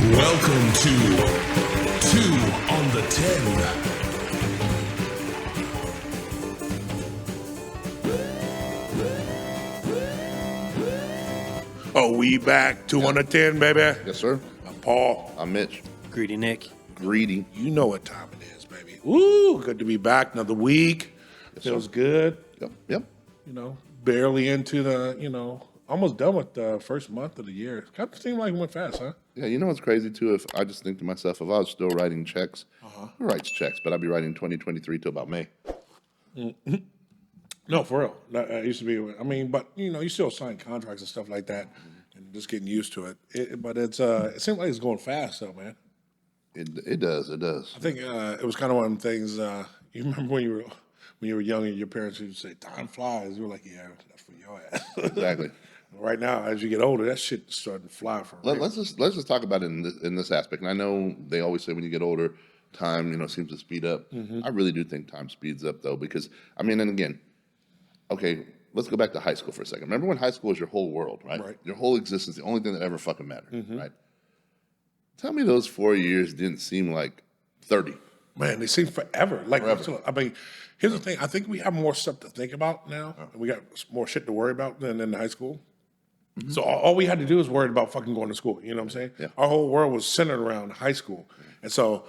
Welcome to 2 on the 10. Oh, we back 2 on the 10, baby. Yes, sir. I'm Paul. I'm Mitch. Greedy Nick. Greedy. You know what time it is, baby. Woo, good to be back another week. Yes, Feels sir. good. Yep. Barely into the, almost done with the first month of the year. Kind of seemed like it went fast, huh? Yeah, you know what's crazy, too? If I just think to myself, if I was still writing checks, who writes checks? But I'd be writing 2023 till about May. No, for real. That used to be, but, you still sign contracts and stuff like that and just getting used to it. But it seems like it's going fast, though, man. It does. I think it was kind of one of them things, you remember when you were young and your parents would say, time flies. You were like, yeah, that's for your ass. Exactly. Right now, as you get older, that shit's starting to fly for real. Let's just talk about it in this aspect. And I know they always say when you get older, time, seems to speed up. I really do think time speeds up, though, because, and again, okay, let's go back to high school for a second. Remember when high school was your whole world, right? Right. Your whole existence, the only thing that ever fucking mattered, right? Tell me those 4 years didn't seem like 30. Man, they seem forever. Forever. Here's the thing. I think we have more stuff to think about now. And we got more shit to worry about than in high school. So all we had to do was worry about fucking going to school. You know what I'm saying? Yeah. Our whole world was centered around high school. And so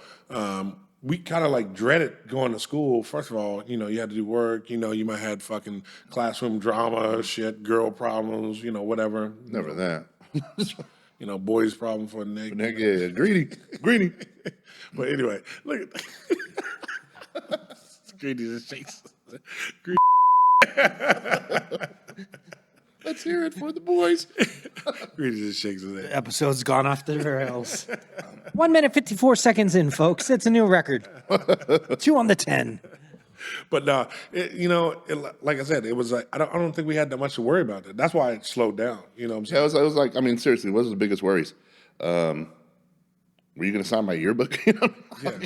we kind of like dreaded going to school. First of all, you had to do work. You might have had fucking classroom drama, shit, girl problems, whatever. Never that. Boys' problem for Nick. Yeah, greedy. But anyway, look at Greedy just shakes. Let's hear it for the boys. Greedy just shakes his head. Episode's gone off the rails. 1 minute, 54 seconds in, folks. It's a new record. 2 on the 10. But like I said, it was like I don't think we had that much to worry about. That's why it slowed down. You know what I'm Yeah, saying? it was like, seriously, what was the biggest worries? Were you going to sign my yearbook?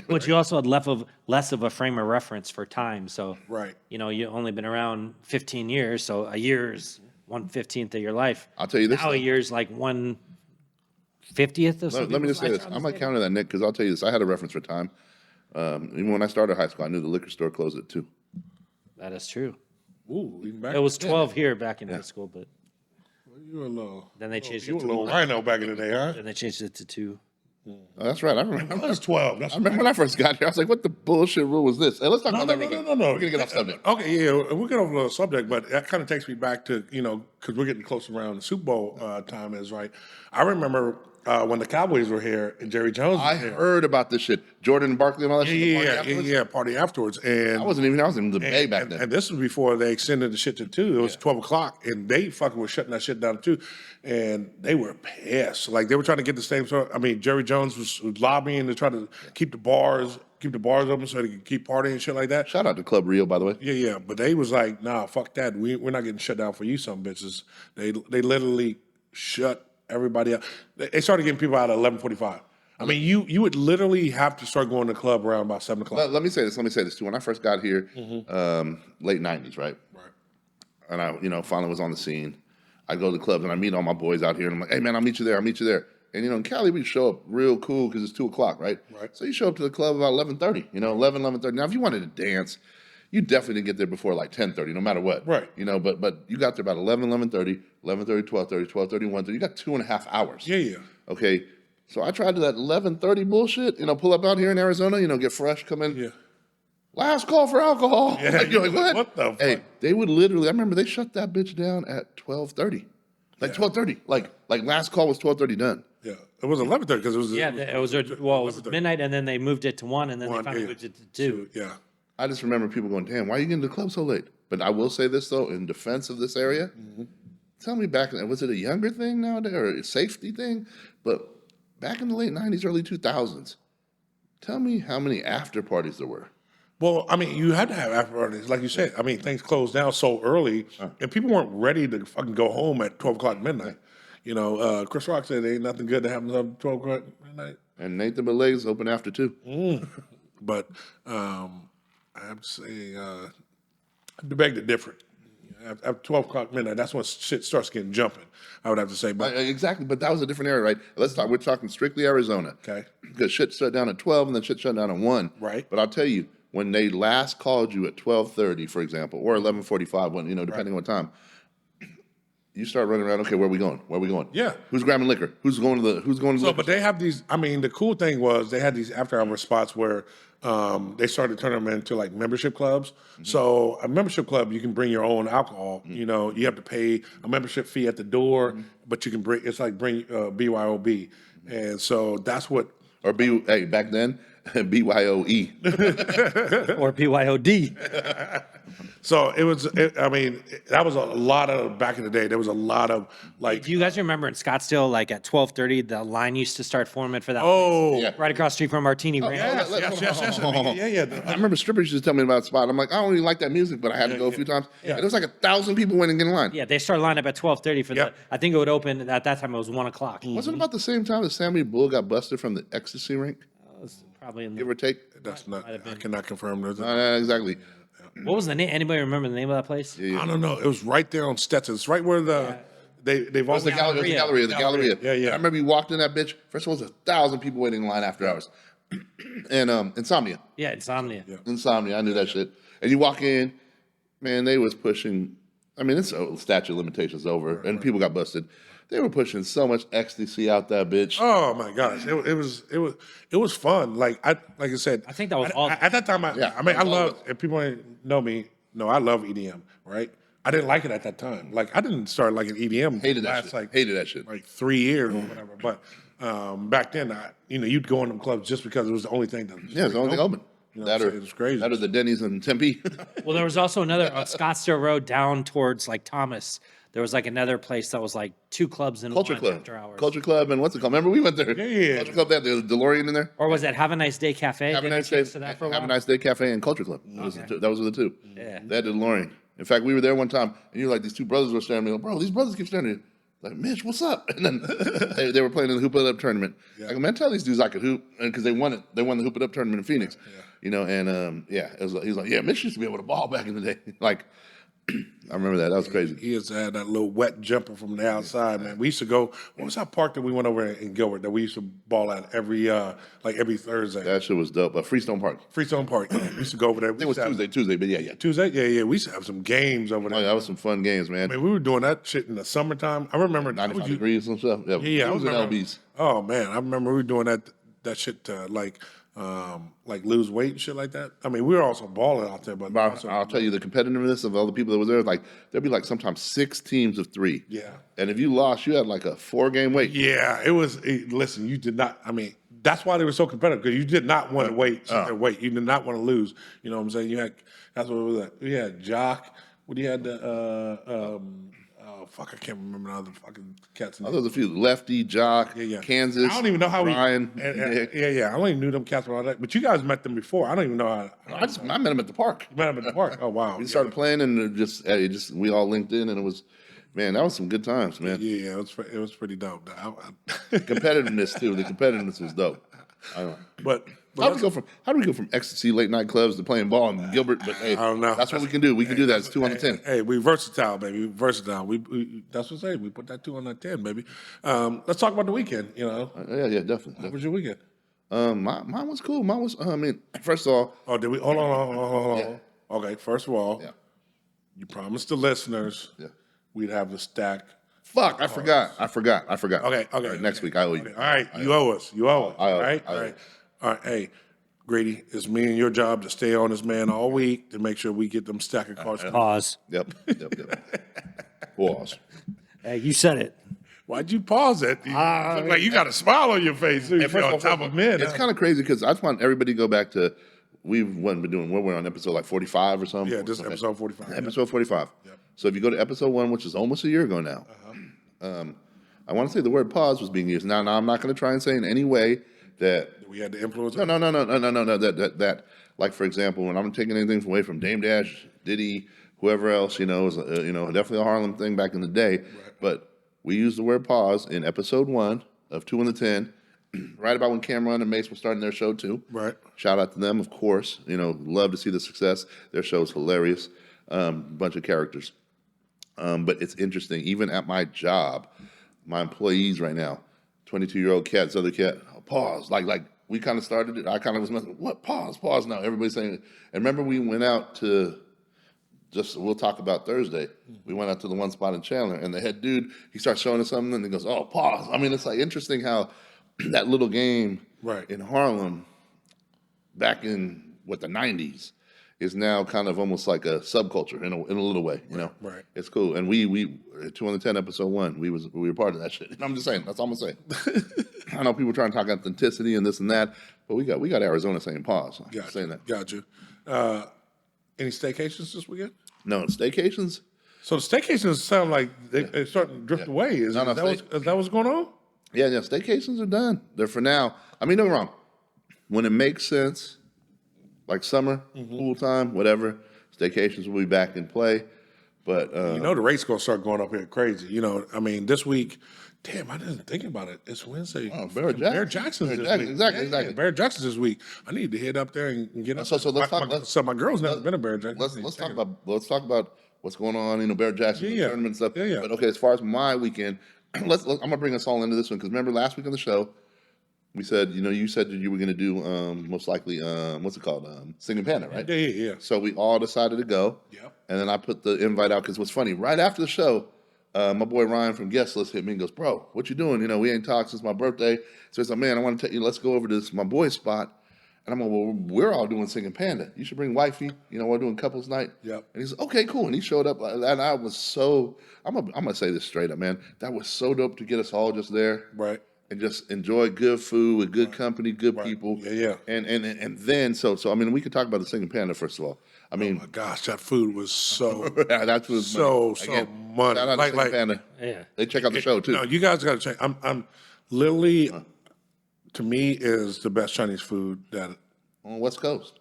But you also had less of a frame of reference for time. So, Right. You only been around 15 years. So a year is 1/15 of your life. I'll tell you this, Now a though. year is like 1/50th of something. Let me just say this. I might counter that, Nick, because I'll tell you this. I had a reference for time. Even when I started high school, I knew the liquor store closed at 2. That is true. Ooh, even back. It was 12 here back in high school, but You were a little. then they changed You it were a to little rhino back in the day, huh? then they changed it to 2. Oh, that's right. I remember. I was 12. I remember when I first got here. I was like, what the bullshit rule was this? Hey, let's talk about that real quick. No. We're going to get off subject. Okay, yeah, we'll get off the subject, but that kind of takes me back to, because we're getting close around the Super Bowl time is, right? I remember when the Cowboys were here and Jerry Jones was I here. heard about this shit. Jordan Barkley and all that shit. Party afterwards. And I was in the Bay back then. And this was before they extended the shit to 2. It was 12 o'clock, and they fucking were shutting that shit down too. And they were pissed. Like, they were trying to get the same sort. Jerry Jones was lobbying to try to keep the bars open so they could keep partying and shit like that. Shout out to Club Rio, by the way. Yeah. But they was like, nah, fuck that. We're not getting shut down for you, some bitches. They literally shut everybody out. They started getting people out at 11:45. You would literally have to start going to the club around about 7 o'clock. Let me say this too. When I first got here, late 90s, right? Right. And I, finally was on the scene. I go to the clubs and I meet all my boys out here, and I'm like, hey man, I'll meet you there. And in Cali, we show up real cool because it's 2 o'clock, right? Right. So you show up to the club about 11:30, 11:30. Now, if you wanted to dance, you definitely didn't get there before like 10:30, no matter what. Right. But you got there about 11:30, 12:30, 12:30, 1:30. You got 2.5 hours. Yeah. Okay. So I tried that 11:30 bullshit, pull up out here in Arizona, get fresh, come in. Yeah. Last call for alcohol. Yeah, You're like, what the fuck? Hey, they would literally, I remember they shut that bitch down at 12:30. Like 12:30. Like last call was 12:30 done. Yeah. It was 11:30 because it was. It was midnight, and then they moved it to 1, and then they finally moved it to 2. Yeah. I just remember people going, damn, why are you getting to the club so late? But I will say this, though, in defense of this area, tell me back then, was it a younger thing nowadays or a safety thing? But back in the late 90s, early 2000s, tell me how many after parties there were. Well, you had to have after parties, like you said. Things closed down so early, and people weren't ready to fucking go home at 12 o'clock midnight. Chris Rock said there ain't nothing good that happens at 12 o'clock midnight. And Nathan Beleg's open after 2. But I have to say, I beg to differ. At 12 o'clock midnight, that's when shit starts getting jumping, I would have to say. But Exactly, but that was a different area, right? We're talking strictly Arizona. Okay. Because shit shut down at 12 and then shit shut down at 1. Right. But I'll tell you, when they last called you at 12:30, for example, or 11:45, when depending on what time, you start running around. Okay, where are we going? Where are we going? Yeah. Who's grabbing liquor? Who's going to the? So, liquor but they have these. I mean, the cool thing was they had these after-hour spots where they started turning them into like membership clubs. So, a membership club, you can bring your own alcohol. You know, you have to pay a membership fee at the door, but you can bring. It's like bring BYOB, and so that's what. Or back then, BYOE. Or BYOD. So it was. I mean, that was a lot of back in the day. There was a lot of like. Do you guys remember in Scottsdale, like at 12:30, the line used to start forming for that? Oh, Yeah. Right across the street from Martini Ranch. yes. Yeah. I remember strippers used to tell me about a spot. I'm like, I don't really like that music, but I had to go a few times. Yeah. And there was like 1,000 people waiting in line. Yeah, they started lining up at 12:30 for Yep. I think it would open at that time. It was 1 o'clock. Wasn't it about the same time that Sammy Bull got busted from the ecstasy rink, It was probably in give the, or take? That's not. I cannot confirm. Exactly. what was the name? Anybody remember the name of that place? I don't know. It was right there on Stetson. It's right where they've It was always the Galleria. Yeah. I remember you walked in that bitch. First of all, there's 1,000 people waiting in line after hours. And Insomnia. Yeah, Insomnia. Insomnia. I knew that shit. And you walk in, man, they was pushing. I mean, it's statute of limitations over, and people got busted. They were pushing so much ecstasy out that bitch. Oh my gosh, it was fun. Like I said, I think that was all. at that time. I mean, I love. If people ain't know me, no, I love EDM. Right? I didn't like it at that time. Like I didn't start liking EDM. Hated that last, shit. Like Hated that shit. Like 3 years or whatever. But back then, you'd go in them clubs just because it was the only thing that. Yeah, it's the only thing open. That it was crazy. That or the Denny's in Tempe. Well, there was also another on Scottsdale Road down towards like Thomas. There was like another place that was like 2 clubs in Culture one Club. after hours. Culture Club and what's it called? Remember we went there? Yeah. Culture Club, they had the DeLorean in there. Or was that Have a Nice Day Cafe? Have a Did you nice day. chance to that for a Have a while? nice day cafe and Culture Club. Those were the two. Yeah. They had the DeLorean. In fact, we were there one time, and you were like, these 2 brothers were staring at me. Like, bro, these brothers keep staring at you. Like, Mitch, what's up? And then they were playing in the Hoop It Up tournament. Like, man, tell these dudes I could hoop, because they won it. They won the Hoop It Up tournament in Phoenix. You know, and it was like, he was like, yeah, Mitch used to be able to ball back in the day. Like, I remember that. That was crazy. He used to have that little wet jumper from the outside, man. We used to go. What was that park that we went over in Gilbert that we used to ball at every Thursday? That shit was dope. Freestone Park. Freestone Park. Yeah. We used to go over there. I think it was Tuesday, but yeah. Tuesday. Yeah. We used to have some games over there. Oh, yeah, that was some fun games, man. I mean, we were doing that shit in the summertime. I remember 95 degrees and stuff. Yeah, I was in remember. LBs. Oh man, I remember we were doing that shit to like lose weight and shit like that. I mean, we were also balling out there, but I'll tell you the competitiveness of all the people that were there. Like there'd be like sometimes 6 teams of 3. Yeah. And if you lost, you had like a 4-game wait. yeah, it was. Listen, you did not. I mean, that's why they were so competitive because you did not want to wait. You did not want to lose. You know what I'm saying? You had. That's what it was. We had Jock. What you had the. Fuck, I can't remember the other fucking cats' Oh, names. there was a few. Lefty, Jock, Kansas. I don't even know how Ryan, Nick. Yeah. I don't even knew them cats were all that. But you guys met them before. I don't even know how. I met him at the park. Met them at the park. Oh wow. We started playing and we all linked in and it was, man, that was some good times, man. Yeah, it was pretty dope. Competitiveness too. The competitiveness was dope. I don't know. But How do we go from ecstasy late night clubs to playing ball in Gilbert? But hey, I don't know. That's what we can do. We can do that. It's 2 on the 10. Hey, we versatile, baby. Versatile. We that's what I'm saying. We put that 2 on that 10, baby. Let's talk about the weekend. You know, Yeah, definitely. how was your weekend? Mine was cool. Mine was. I mean, first of all, Oh, did we? Hold on. Okay, first of all, yeah. you promised the listeners we'd have the stack. Fuck, I forgot. Okay. All right, next week I owe you. All right, you owe us. I owe. All right. Hey, Grady, it's me and your job to stay on this man all week to make sure we get them stack of cards. Pause. Yep. Pause. Hey, you said it. Why'd you pause it? You look like you got a smile on your face. You're on top of men. It's kind of crazy because I just want everybody to go back to. We're on episode like 45 or something. Yeah, this is episode 45. Episode 45. So if you go to episode 1, which is almost a year ago now, I want to say the word pause was being used. Now I'm not going to try and say in any way that We had the influence. No. That like for example, when I'm taking anything away from Dame Dash, Diddy, whoever else, was definitely a Harlem thing back in the day. Right. But we used the word pause in episode 1 of 2 on the 10, right about when Cameron and Mace were starting their show too. Right. Shout out to them, of course. Love to see the success. Their show is hilarious. Bunch of characters. But it's interesting. Even at my job, my employees right now, 22-year-old cat, this other cat, pause. Like we kind of started it. I kind of was messing. What pause? Now everybody's saying it. And remember, we went out to. We'll talk about Thursday. We went out to the one spot in Chandler, and the head dude, he starts showing us something, and he goes, "Oh, pause." I mean, it's like interesting how that little game in Harlem back in the '90s is now kind of almost like a subculture in a little way. You know, It's cool. And we 2 on the 10 episode 1, we were part of that shit. I'm just saying. That's all I'm gonna say. I know people trying to talk authenticity and this and that, but we got Arizona saying pause. Gotcha. Saying that. Gotcha. Any staycations this weekend? No, staycations? So the staycations sound like they're starting to drift away. Is that what's going on? Yeah, staycations are done. They're for now. I mean, don't get me wrong. When it makes sense, like summer, pool time, whatever, staycations will be back in play. But the rate's going to start going up here crazy. I mean, this week, damn, I didn't think about it. It's Wednesday. Oh, Barrett Jackson's this Jackson, week. exactly. Barrett Jackson's this week. I need to head up there and get up. So let's talk. So my girl's never been a Barrett Jackson. Let's talk about what's going on. Barrett Jackson tournament and stuff. Yeah. But okay, as far as my weekend, I'm gonna bring us all into this one because remember last week on the show, we said you said that you were gonna do most likely what's it called Singing Panda, right? Yeah. So we all decided to go. Yep. And then I put the invite out because what's funny, right after the show, my boy Ryan from Guest List hit me and goes, "Bro, what you doing? We ain't talked since my birthday." So he's like, "Man, I want to tell you, let's go over to my boy's spot." And I'm like, "Well, we're all doing Singing Panda. You should bring wifey. We're doing couples night." Yep. And he's like, "Okay, cool." And he showed up, and I was so. I'm gonna say this straight up, man. That was so dope to get us all just there, Right. and just enjoy good food with good company, good people. Yeah. And then so I mean, we could talk about the Singing Panda first of all. I mean, Oh my gosh, that food was so that's what's so money. Shout out to Singing Panda. Yeah. They check out the show too. No, you guys got to check. I'm literally, to me, is the best Chinese food that On West Coast.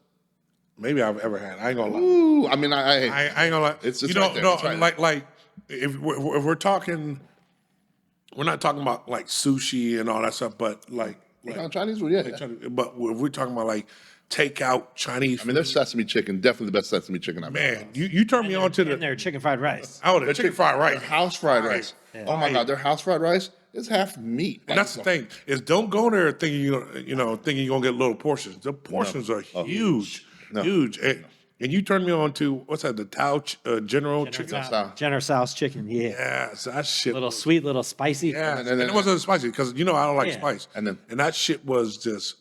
maybe I've ever had. I ain't gonna lie. Ooh, I mean, I ain't gonna lie. It's right there. no, It's right there. like if we're talking, we're not talking about like sushi and all that stuff, but like Chinese food, yeah. but if we're talking about like takeout Chinese I mean, there's sesame chicken, definitely the best sesame chicken I've had. man, you turned me on to And their chicken fried rice. the chicken fried rice. Their house fried rice. Oh my God, their house fried rice is half meat. And that's the thing is don't go there thinking thinking you're gonna get little portions. The portions are huge, huge. And you turned me on to what's that? The Tao General Chicken. General Tso's chicken. Yeah. Yeah, so that shit. Little was- sweet, little spicy. Yeah, and it wasn't spicy because I don't like Yeah. spice. And that shit was just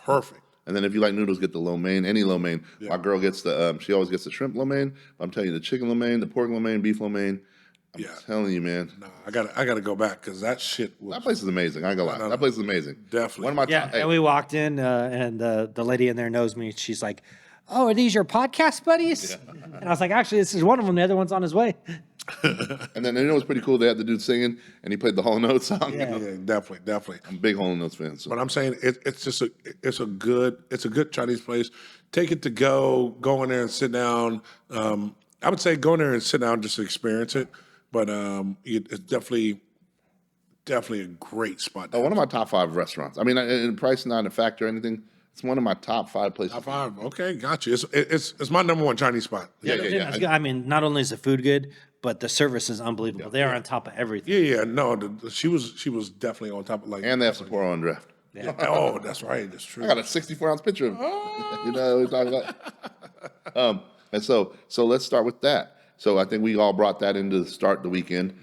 perfect. And then if you like noodles, get the lo mein, any lo mein. My girl gets the, she always gets the shrimp lo mein. I'm telling you, the chicken lo mein, the pork lo mein, beef lo mein. I'm telling you, man. Nah, I gotta go back because that shit was That place is amazing. I ain't gonna lie. That place is amazing. Definitely. One of my Yeah, top, and we walked in, and the lady in there knows me. She's like, "Oh, are these your podcast buddies?" And I was like, "Actually, this is one of them. The other one's on his way." and then it was pretty cool. They had the dude singing, and he played the Hall & Oates song. Yeah. yeah, definitely. I'm a big Hall & Oates fan. So. But I'm saying it's just a good Chinese place. Take it to go in there and sit down. I would say go in there and sit down just to experience it. But it's definitely a great spot. One of my top 5 restaurants. I mean, and price not a factor or anything. It's one of my top 5 places. Top 5. Okay, got you. It's my number one Chinese spot. Yeah. I mean, not only is the food good, but the service is unbelievable. They are on top of everything. Yeah. No, she was definitely on top of like. And they have Sapporo on draft. Oh, that's right. That's true. I got a 64-ounce picture of him. You know what we're talking about? And so let's start with that. So I think we all brought that into the start the weekend.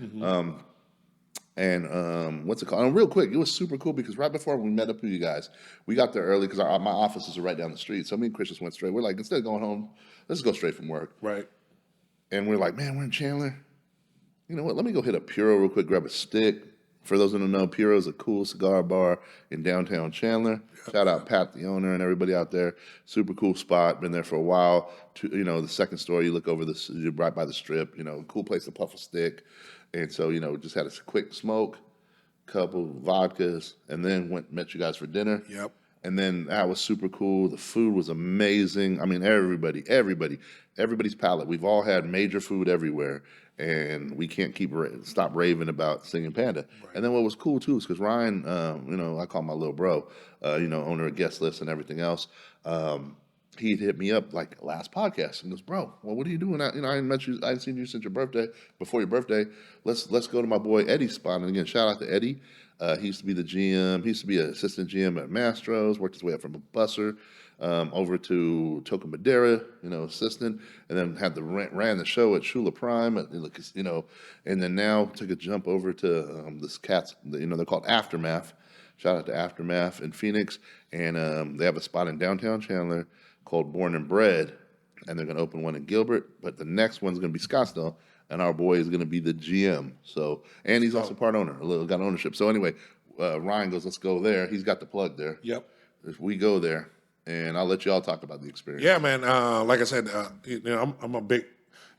What's it called? And real quick, it was super cool because right before we met up with you guys, we got there early because my offices are right down the street. So me and Chris just went straight. We're like, instead of going home, let's go straight from work. Right. And we're like, man, we're in Chandler. You know what? Let me go hit a Puro real quick, grab a stick. For those who don't know, Puro is a cool cigar bar in downtown Chandler. Shout out Pat, the owner, and everybody out there. Super cool spot. Been there for a while. The second story, you look over you're right by the strip. Cool place to puff a stick. And so, just had a quick smoke, couple vodkas, and then met you guys for dinner. Yep. And then that was super cool. The food was amazing. I mean, everybody's palate. We've all had major food everywhere, and we can't stop raving about Singing Panda. Right. And then what was cool too is because Ryan, I call him my little bro, owner of Guest List and everything else. he'd hit me up like last podcast and goes, bro, well, what are you doing? I hadn't met you. I hadn't seen you since your birthday, before your birthday. Let's go to my boy Eddie's spot. And again, shout out to Eddie. He used to be the GM. He used to be an assistant GM at Mastro's. Worked his way up from a busser over to Toca Madera, assistant, and then had ran the show at Shula Prime, and then now took a jump over to this cat's. They're called Aftermath. Shout out to Aftermath in Phoenix, and they have a spot in downtown Chandler called Born and Bred, and they're going to open one in Gilbert, but the next one's going to be Scottsdale, and our boy is going to be the GM. So, and he's also part owner, got ownership. So anyway, Ryan goes, let's go there. He's got the plug there. Yep. If we go there, and I'll let you all talk about the experience. Yeah, man. Like I said, I'm a big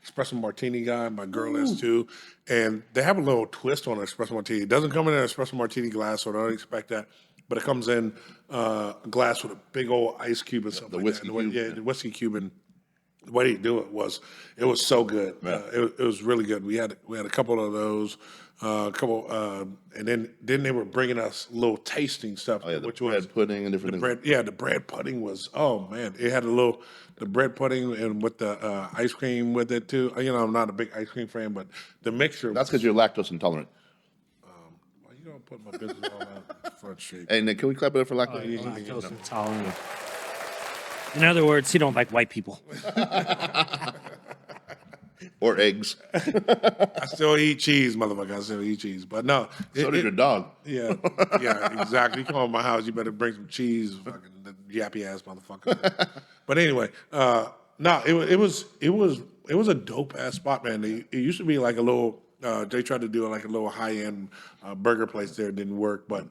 espresso martini guy. My girl is too, and they have a little twist on an espresso martini. It doesn't come in an espresso martini glass, so don't expect that. But it comes in a glass with a big old ice cube and something the like whiskey that. cube. The whiskey cube, and the way they do it was so good. It was really good. We had a couple of those, and then they were bringing us little tasting stuff, which was bread pudding and different things. bread. Yeah, the bread pudding was, oh man, it had the bread pudding and with the ice cream with it too. I'm not a big ice cream fan, but the mixture. That's because you're lactose intolerant. Why you gonna put my business all out front street? Hey, Nick, can we clap it up for lactose? Lactose intolerant. In other words, you don't like white people. Or eggs. I still eat cheese, motherfucker. I still eat cheese, but no. So did your dog. Yeah, exactly. You come to my house, you better bring some cheese, fucking yappy ass motherfucker. But anyway, no, it was a dope ass spot, man. It used to be like a little. They tried to do like a little high end burger place there. It didn't work, but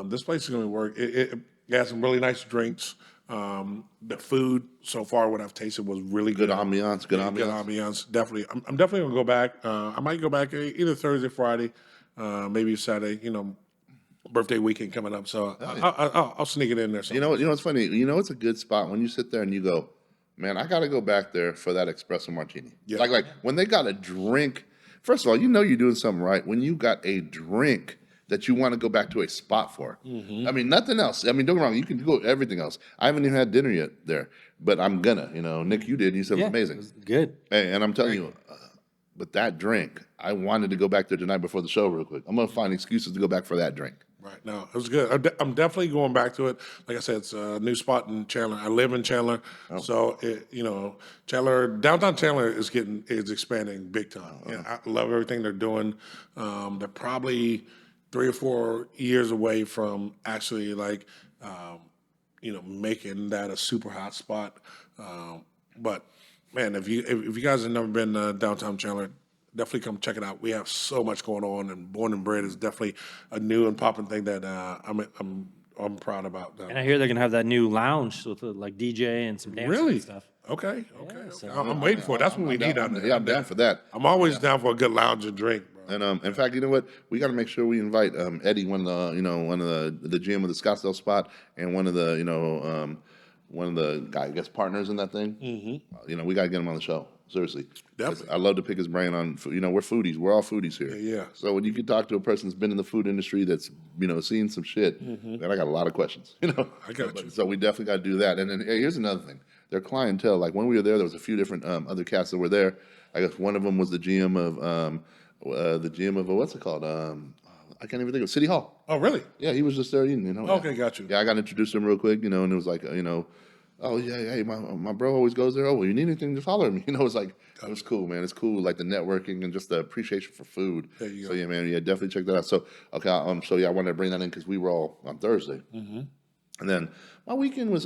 this place is going to work. It has some really nice drinks. The food so far, what I've tasted was really good. Good ambiance. Good ambiance. Good ambiance. Definitely, I'm definitely gonna go back. I might go back either Thursday, Friday, maybe Saturday. Birthday weekend coming up, so I'll sneak it in there. You know what's funny? It's a good spot when you sit there and you go, man, I got to go back there for that espresso martini. Yeah. Like when they got a drink. First of all, you're doing something right when you got a drink that you want to go back to a spot for. I mean, nothing else. I mean, don't get me wrong. You can go everything else. I haven't even had dinner yet there, but I'm gonna. Nick, you did. You said it was amazing. It was good. Hey, and I'm telling you, but that drink, I wanted to go back there tonight before the show real quick. I'm gonna find excuses to go back for that drink. Right. No, it was good. I'm definitely going back to it. Like I said, it's a new spot in Chandler. I live in Chandler, so Chandler, downtown Chandler is expanding big time. I love everything they're doing. They're probably 3 or 4 years away from actually making that a super hot spot. But man, if you guys have never been downtown Chandler, definitely come check it out. We have so much going on, and Born and Bred is definitely a new and popping thing that I'm proud about. And I hear they're gonna have that new lounge with like DJ and some dancing and stuff. Okay. I'm waiting for it. That's what we need out there. Yeah, I'm down for that. I'm always down for a good lounge and drink, bro. And in fact, you know what? We got to make sure we invite Eddie, one of the GM of the Scottsdale spot, and one of the I guess partners in that thing. Mm-hmm. We got to get him on the show. Seriously, Definitely. I love to pick his brain on. We're foodies. We're all foodies here. Yeah. So when you can talk to a person that's been in the food industry, that's seen some shit, then I got a lot of questions. I got you. So we definitely got to do that. And then here's another thing: their clientele. Like when we were there was a few different other cats that were there. I guess one of them was the GM of what's it called? I can't even think of City Hall. Oh, really? Yeah, he was just there eating. Okay, got you. Yeah, I got introduced to him real quick. And it was like oh yeah, hey, my bro always goes there. Oh, well, you need anything, just holler at me. It's like it was cool, man. It's cool, like the networking and just the appreciation for food. There you go. So yeah, man, definitely check that out. So okay, I wanted to bring that in because we were all on Thursday, and then my weekend was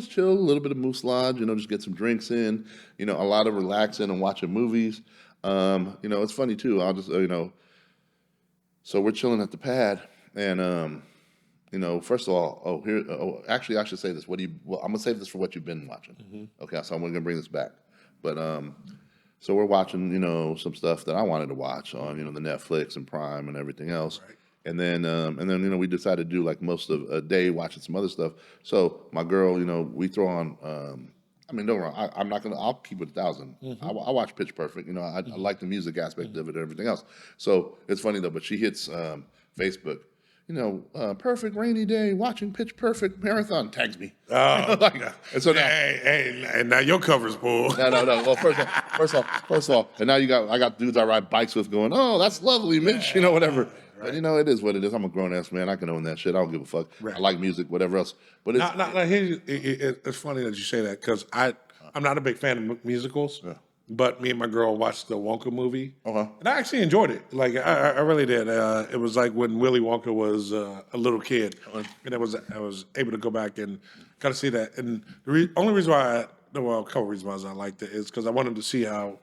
chill. A little bit of Moose Lodge, just get some drinks in. A lot of relaxing and watching movies. It's funny too. I'll just so we're chilling at the pad and. First of all, actually, I should say this. I'm gonna save this for what you've been watching. Okay, so I'm gonna bring this back. But so we're watching, some stuff that I wanted to watch on, the Netflix and Prime and everything else. Right. And then we decided to do like most of a day watching some other stuff. So my girl, we throw on. Don't get me wrong. I'm not gonna. I'll keep it 1,000. I watch Pitch Perfect. I like the music aspect of it and everything else. So it's funny though. But she hits Facebook. perfect rainy day, watching Pitch Perfect marathon. Tags me. Oh, And so now, and now your cover's full. no. Well, first off, and now I got dudes I ride bikes with going, oh, that's lovely, Mitch, whatever. But it is what it is. I'm a grown ass man. I can own that shit. I don't give a fuck. Right. I like music, whatever else. But It's funny that you say that because I'm not a big fan of musicals. Yeah. But me and my girl watched the Wonka movie, Uh-huh. and I actually enjoyed it. Like I really did. It was like when Willy Wonka was a little kid, and I was able to go back and kind of see that. And the only reason why, a couple of reasons why I liked it is because I wanted to see how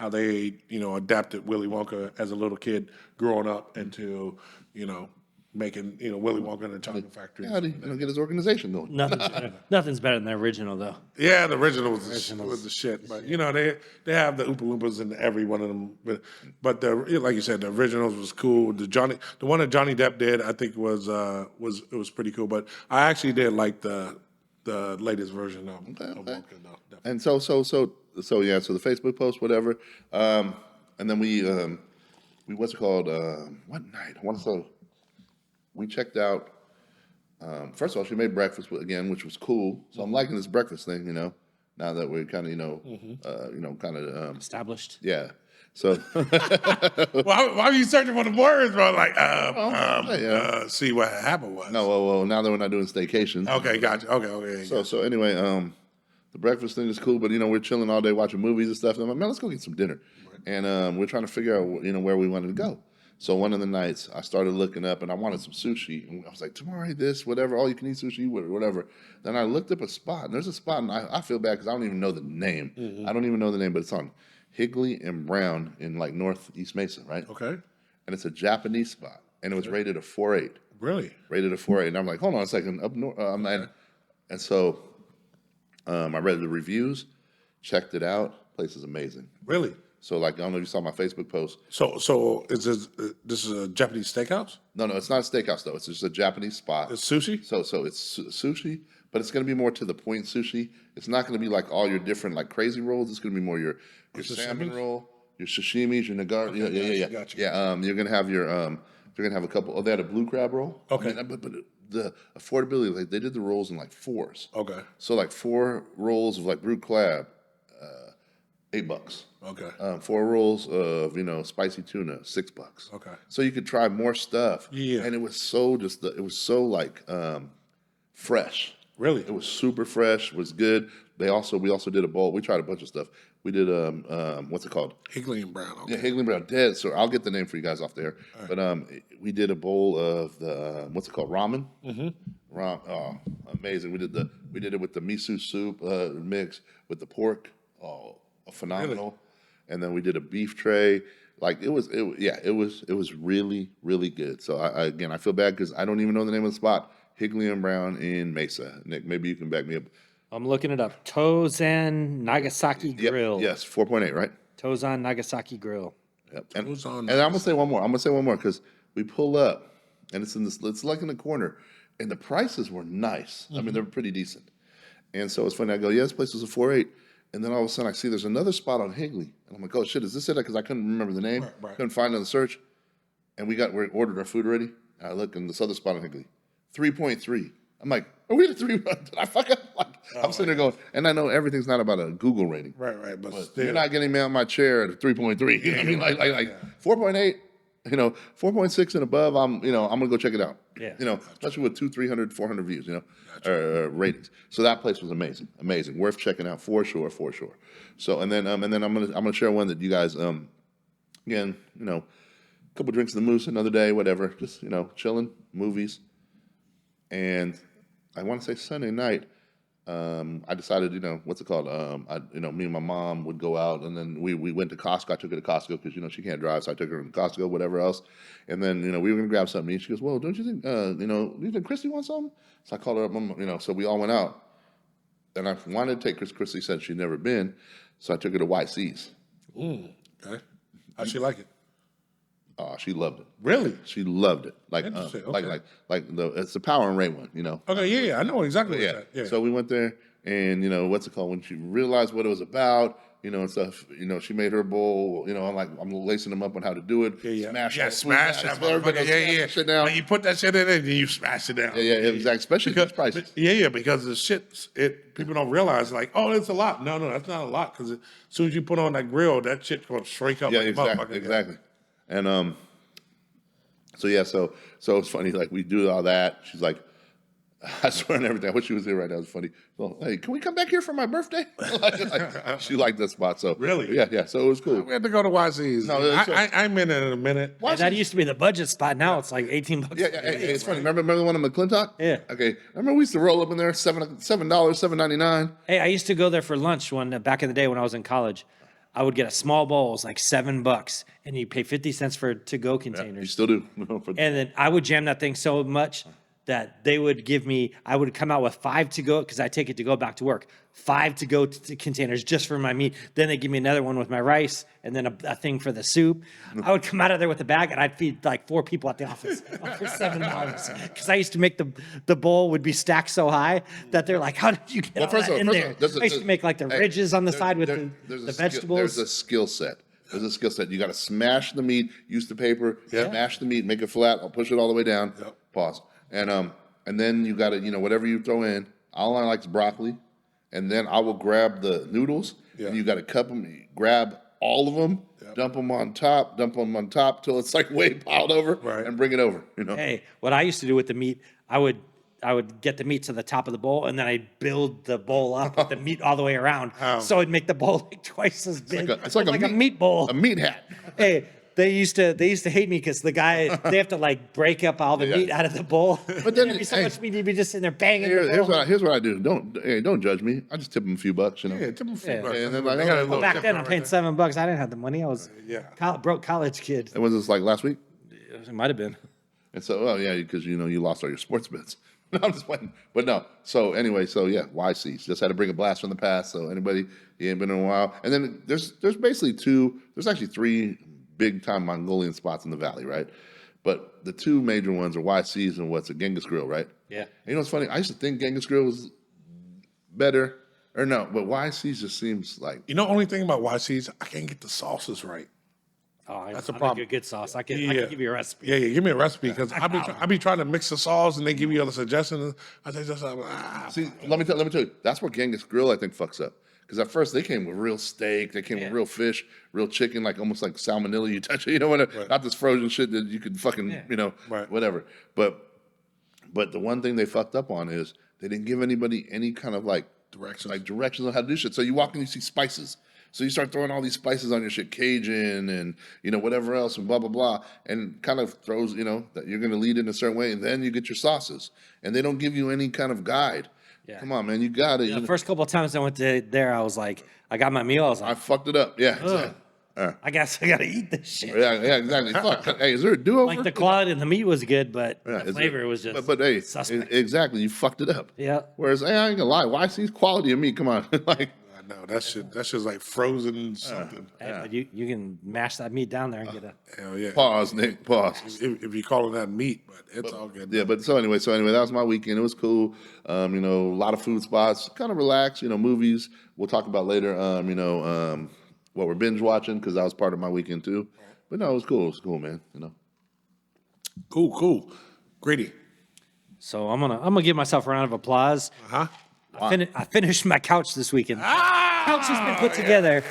they adapted Willy Wonka as a little kid growing up into making Willy Wonka in the chocolate factory. how do you get his organization going? Nothing's better than the original, though. Yeah, the original was the shit. But they have the Oompa Loompas in every one of them. But like you said, the originals was cool. The one that Johnny Depp did, I think was pretty cool. But I actually did like the latest version of Wonka though. And so yeah, so the Facebook post, whatever, and then we what's it called? What night? I want to say we checked out. First of all, she made breakfast again, which was cool. So I'm liking this breakfast thing, now that we're kind of Established. yeah. So Why are you searching for the words, bro? Like, see what happened was. no, well, now that we're not doing staycations. Okay, gotcha. Okay. So anyway, the breakfast thing is cool, but we're chilling all day watching movies and stuff. And I'm like, man, let's go get some dinner. And we're trying to figure out where we wanted to go. So one of the nights I started looking up and I wanted some sushi. And I was like, tomorrow this, whatever, all you can eat sushi, whatever. Then I looked up a spot, and there's a spot, and I feel bad because I don't even know the name. I don't even know the name, but it's on Higley and Brown in like Northeast Mesa, right? Okay. And it's a Japanese spot, and it was rated a 4.8. Really? Rated a 4.8. And I'm like, hold on a second, up north. And so I read the reviews, checked it out. Place is amazing. Really? So like, I don't know if you saw my Facebook post. So is this is a Japanese steakhouse? No, it's not a steakhouse though. It's just a Japanese spot. It's sushi? So it's sushi, but it's going to be more to the point sushi. It's not going to be like all your different like crazy rolls. It's going to be more your salmon roll, your sashimis, your nigari. Yeah. Gotcha. Yeah, you're going to have you're going to have a couple. Oh, they had a blue crab roll. Okay. But the affordability, like they did the rolls in like fours. Okay. So like 4 rolls of like blue crab, $8. Okay. 4 rolls of spicy tuna, $6. Okay. So you could try more stuff. Yeah. And it was so like fresh. Really? It was super fresh. Was good. We also did a bowl. We tried a bunch of stuff. We did what's it called? Higley and Brown. Okay. Yeah, Higley Brown. Dead. So I'll get the name for you guys off there. Right. But we did a bowl of the what's it called? Ramen. Oh, amazing. We did it with the miso soup mix with the pork. Oh, phenomenal. Really? And then we did a beef tray. Like it was really, really good. So I feel bad because I don't even know the name of the spot. Higley and Brown in Mesa. Nick, maybe you can back me up. I'm looking it up. Tozan Nagasaki Grill. Yes, 4.8, right? Tozan Nagasaki Grill. Yep. And I'm gonna say one more because we pull up and it's like in the corner, and the prices were nice. I mean, they were pretty decent. And so it's funny. I go, yeah, this place was a 4.8. And then all of a sudden I see there's another spot on Higley. And I'm like, oh shit, is this it? Because I couldn't remember the name. Right. Couldn't find it on the search. And we ordered our food already. And I look in this other spot on Higley. 3.3. I'm like, are we at a 3? Did I fuck up? Like, I'm sitting there going, and I know everything's not about a Google rating. Right. But But still. you're not getting me on my chair at a 3.3. You know what I mean? Like 4.8, 4.6 and above, I'm gonna go check it out. Yeah. Especially with 200, 300, 400 views, ratings. So that place was amazing, worth checking out for sure. So and then I'm gonna share one that you guys again, a couple drinks in the moose another day, whatever, just chilling, movies, and I want to say Sunday night. I decided, what's it called? Me and my mom would go out, and then we went to Costco. I took her to Costco because she can't drive, so I took her to Costco, whatever else. And then we were gonna grab something. And she goes, "Well, don't you think do you think Christy wants something?" So I called her up. So we all went out, and I wanted to take Christy. Christy said she'd never been, so I took her to YC's. Okay. How'd she like it? Oh, she loved it. Really? She loved it. Like, Interesting, okay. It's the Power and Ray one, Okay, yeah, I know exactly what that. Yeah. So we went there, and what's it called? When she realized what it was about, and stuff. She made her bowl. I'm lacing them up on how to do it. Yeah. Smash Yeah, that smash food. that Everybody motherfucker. smash Yeah. that shit down. Like you put that shit in it and you smash it down. Yeah, exactly. Especially these prices. Because the shit, people don't realize, like, oh, it's a lot. No, that's not a lot, because as soon as you put on that grill, that shit gonna shrink up Yeah, like a motherfucker. exactly. And so it's funny. Like we do all that. She's like, I swear on everything. I wish she was here right now. It's funny. Well, hey, can we come back here for my birthday? She liked that spot. So Really? Yeah. So it was cool. We had to go to YC's. No, I'm in it in a minute. And that used to be the budget spot. Now it's like $18. Yeah, hey, it's funny. Remember the one in McClintock? Yeah. Okay. Remember we used to roll up in there $7.99. Hey, I used to go there for lunch back in the day when I was in college. I would get a small bowl. It was like $7, and you pay 50 cents for to-go containers. You still do. And then I would jam that thing so much that they would give me, I would come out with 5 to go, because I take it to go back to work, 5 to go containers just for my meat. Then they give me another one with my rice, and then a thing for the soup. I would come out of there with a bag, and I'd feed like 4 people at the office for $7. Because I used to make the bowl would be stacked so high that they're like, how did you get all that in there? I used to make like the ridges on the side with the vegetables. There's a skill set. You got to smash the meat, use the paper, smash the meat, make it flat. I'll push it all the way down. Yep. Pause. And then you got to, whatever you throw in. All I like is broccoli, and then I will grab the noodles. Yeah. And you got to cup them, grab all of them, dump them on top till it's like way piled over, Right. and bring it over. Hey, what I used to do with the meat, I would get the meat to the top of the bowl, and then I'd build the bowl up with the meat all the way around. So it'd make the bowl like twice as big. It's like a meat bowl. A meat hat. Hey, they used to hate me because they have to like break up all the meat out of the bowl. But then there'd be so much meat, you'd be just sitting there banging. Here's what I do. Don't judge me. I just tip them a few bucks. Yeah, tip them $5. And then, like, They got a little Back tip then, I'm right paying there. $7. I didn't have the money. I was broke college kid. And was this like last week? It might have been. And so, because you lost all your sports bets. No, I'm just playing. But no. So anyway, YC's just had to bring a blast from the past. So anybody, you ain't been in a while. And then there's basically there's actually 3 big time Mongolian spots in the valley, right? But the 2 major ones are YC's and what's a Genghis Grill, right? Yeah. And you know what's funny? I used to think Genghis Grill was better, or no, but YC's just seems like. Only thing about YC's, I can't get the sauces right. Oh, That's the I problem. make a good sauce. I can give you a recipe. Yeah, give me a recipe, because I be trying to mix the sauce and they give you other suggestions. I say just See, let me tell you, that's where Genghis Grill I think fucks up. Because at first they came with real steak, they came with real fish, real chicken, like almost like salmonella. You touch it, not this frozen shit that you could fucking, Right. whatever. But the one thing they fucked up on is they didn't give anybody any kind of directions on how to do shit. So you walk in, you see spices. So you start throwing all these spices on your shit, Cajun and whatever else and blah blah blah, and kind of throws that you're going to lead in a certain way, and then you get your sauces, and they don't give you any kind of guide. Yeah. Come on, man, you got it. The first couple of times I went there, I was like, I got my meal. I was like, I fucked it up. Yeah. Exactly. I guess I got to eat this shit. Yeah, exactly. Fuck. Hey, is there a do-over? Like the quality of the meat was good, but the is flavor was just But hey, suspect. exactly, you fucked it up. Yeah. Whereas, hey, I ain't gonna lie, YC's quality of meat. Come on, like. No, that's just like frozen something. Hey, but you can mash that meat down there and get a. Hell yeah. Pause, Nick. Pause. If you calling that meat, but it's all good. Yeah, but so anyway, that was my weekend. It was cool. A lot of food spots, kind of relaxed. Movies. We'll talk about later. What we're binge watching, because that was part of my weekend too. But no, it was cool. It was cool, man. Cool. Grady. So I'm gonna give myself a round of applause. I finished my couch this weekend. Couch has been put together.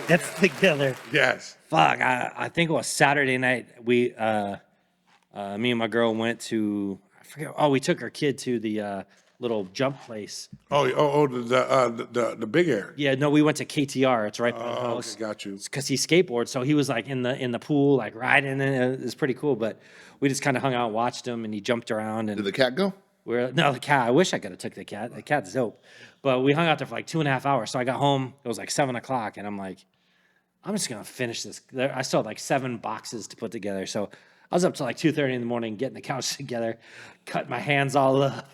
It's together. Yes. Fuck, I think it was Saturday night. We, me and my girl went to, I forget. Oh, we took our kid to the little jump place. The big air. Yeah, no, we went to KTR. It's right by the house. Okay, got you. Because he skateboards, so he was like in the pool, like riding, and it was pretty cool. But we just kind of hung out, and watched him, and he jumped around. And Did the cat go? no, the cat. I wish I could have took the cat. The cat's dope. But we hung out there for like 2.5 hours. So I got home. It was like 7:00, and I'm like, I'm just gonna finish this. I still had like 7 boxes to put together. So I was up till like 2:30 in the morning getting the couch together, cut my hands all up.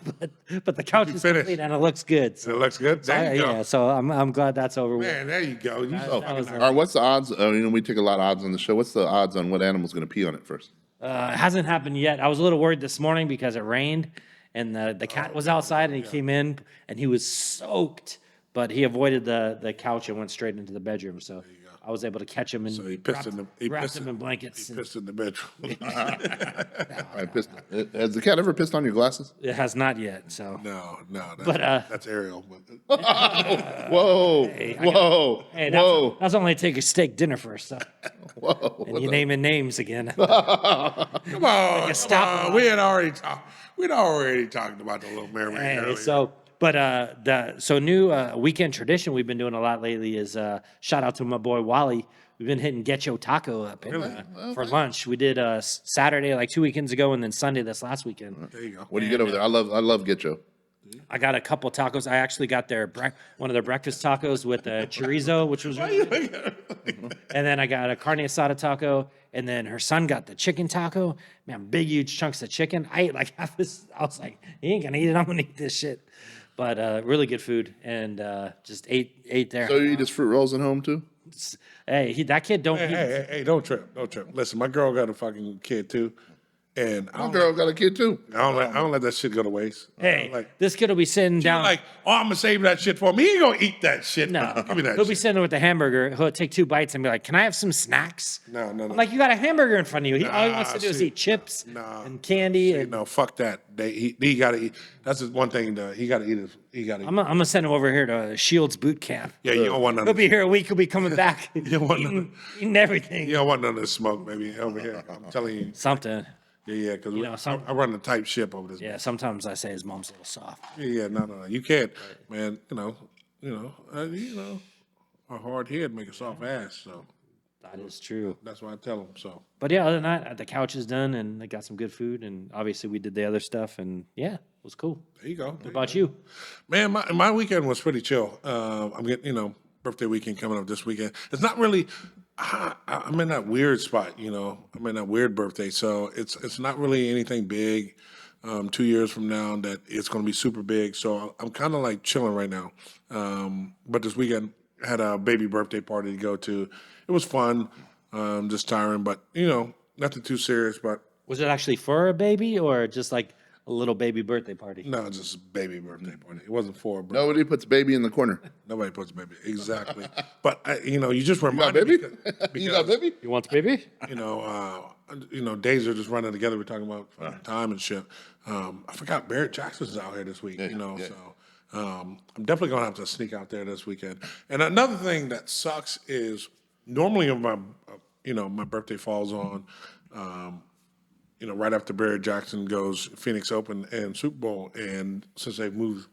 But the couch is finished. complete and it looks good. So it looks good. There you go. Yeah, so I'm glad that's over with. Man, there you go. You so that was fucking All right, what's the odds? We take a lot of odds on the show. What's the odds on what animal's going to pee on it first? It hasn't happened yet. I was a little worried this morning because it rained and the cat was outside and he came in and he was soaked. but he avoided the couch and went straight into the bedroom. So I was able to catch him and So he pissed in the wrapped him in blankets. He pissed in the bedroom. Has the cat ever pissed on your glasses? It has not yet. So No, But, that's Ariel. But Whoa, whoa, hey, whoa, that's only take a steak dinner first. So. whoa. And you naming names again. come on, stop come on. We'd already talked about the Little Mermaid earlier. So new weekend tradition we've been doing a lot lately is shout out to my boy Wally. We've been hitting Get Yo Taco up for lunch. We did Saturday like 2 weekends ago, and then Sunday this last weekend. There you go. What do you get over there? I love Get Yo. I got a couple tacos. I actually got one of their breakfast tacos with chorizo, which was really good. And then I got a carne asada taco, and then her son got the chicken taco. Man, big, huge chunks of chicken. I ate like half this. I was like, he ain't gonna eat it. I'm gonna eat this shit. But really good food, and just ate there. So you eat his fruit rolls at home too? Hey, that kid don't eat. Hey, don't trip. Listen, my girl got a fucking kid too. And My girl got a kid too. I don't let that shit go to waste. Hey, this kid will be sitting down. Like, I'm gonna save that shit for him. He ain't gonna eat that shit. No, Give me that he'll shit. be sitting there with the hamburger. He'll take 2 bites and be like, "Can I have some snacks?" No. I'm like, you got a hamburger in front of you. All he wants to do is eat chips and candy. And No, fuck that. He gotta eat. That's the one thing. He gotta eat. He gotta. I'm gonna send him over here to Shields boot camp. Yeah, you don't want none. He'll be here a week. He'll be coming back, want eating everything. You don't want none of this smoke, baby. Over here, I'm telling you. Something. Yeah, because some- I run a tight ship over this. Yeah, sometimes I say his mom's a little soft. Yeah, no. You can't, man. A hard head make a soft ass. So That is true. that's why I tell them. So. But yeah, other than that, the couch is done, and they got some good food, and obviously we did the other stuff, and yeah, it was cool. There you go. What about you? Man, my weekend was pretty chill. I'm getting, birthday weekend coming up this weekend. It's not really, I'm in that weird spot, I'm in that weird birthday. So it's not really anything big 2 years from now that it's going to be super big. So I'm kind of like chilling right now. But this weekend I had a baby birthday party to go to. It was fun, just tiring, but nothing too serious, but Was it actually for a baby or just like a little baby birthday party? no, just a baby birthday party. It wasn't for a birthday. Nobody puts baby in the corner. Nobody puts baby. Exactly. But, you just You got reminded baby? me. You got baby? You want the baby? Days are just running together. We're talking about time and shit. I forgot Barrett Jackson's out here this week, so I'm definitely going to have to sneak out there this weekend. And another thing that sucks is normally when my birthday falls on, right after Barrett Jackson goes Phoenix Open and Super Bowl, and since they've moved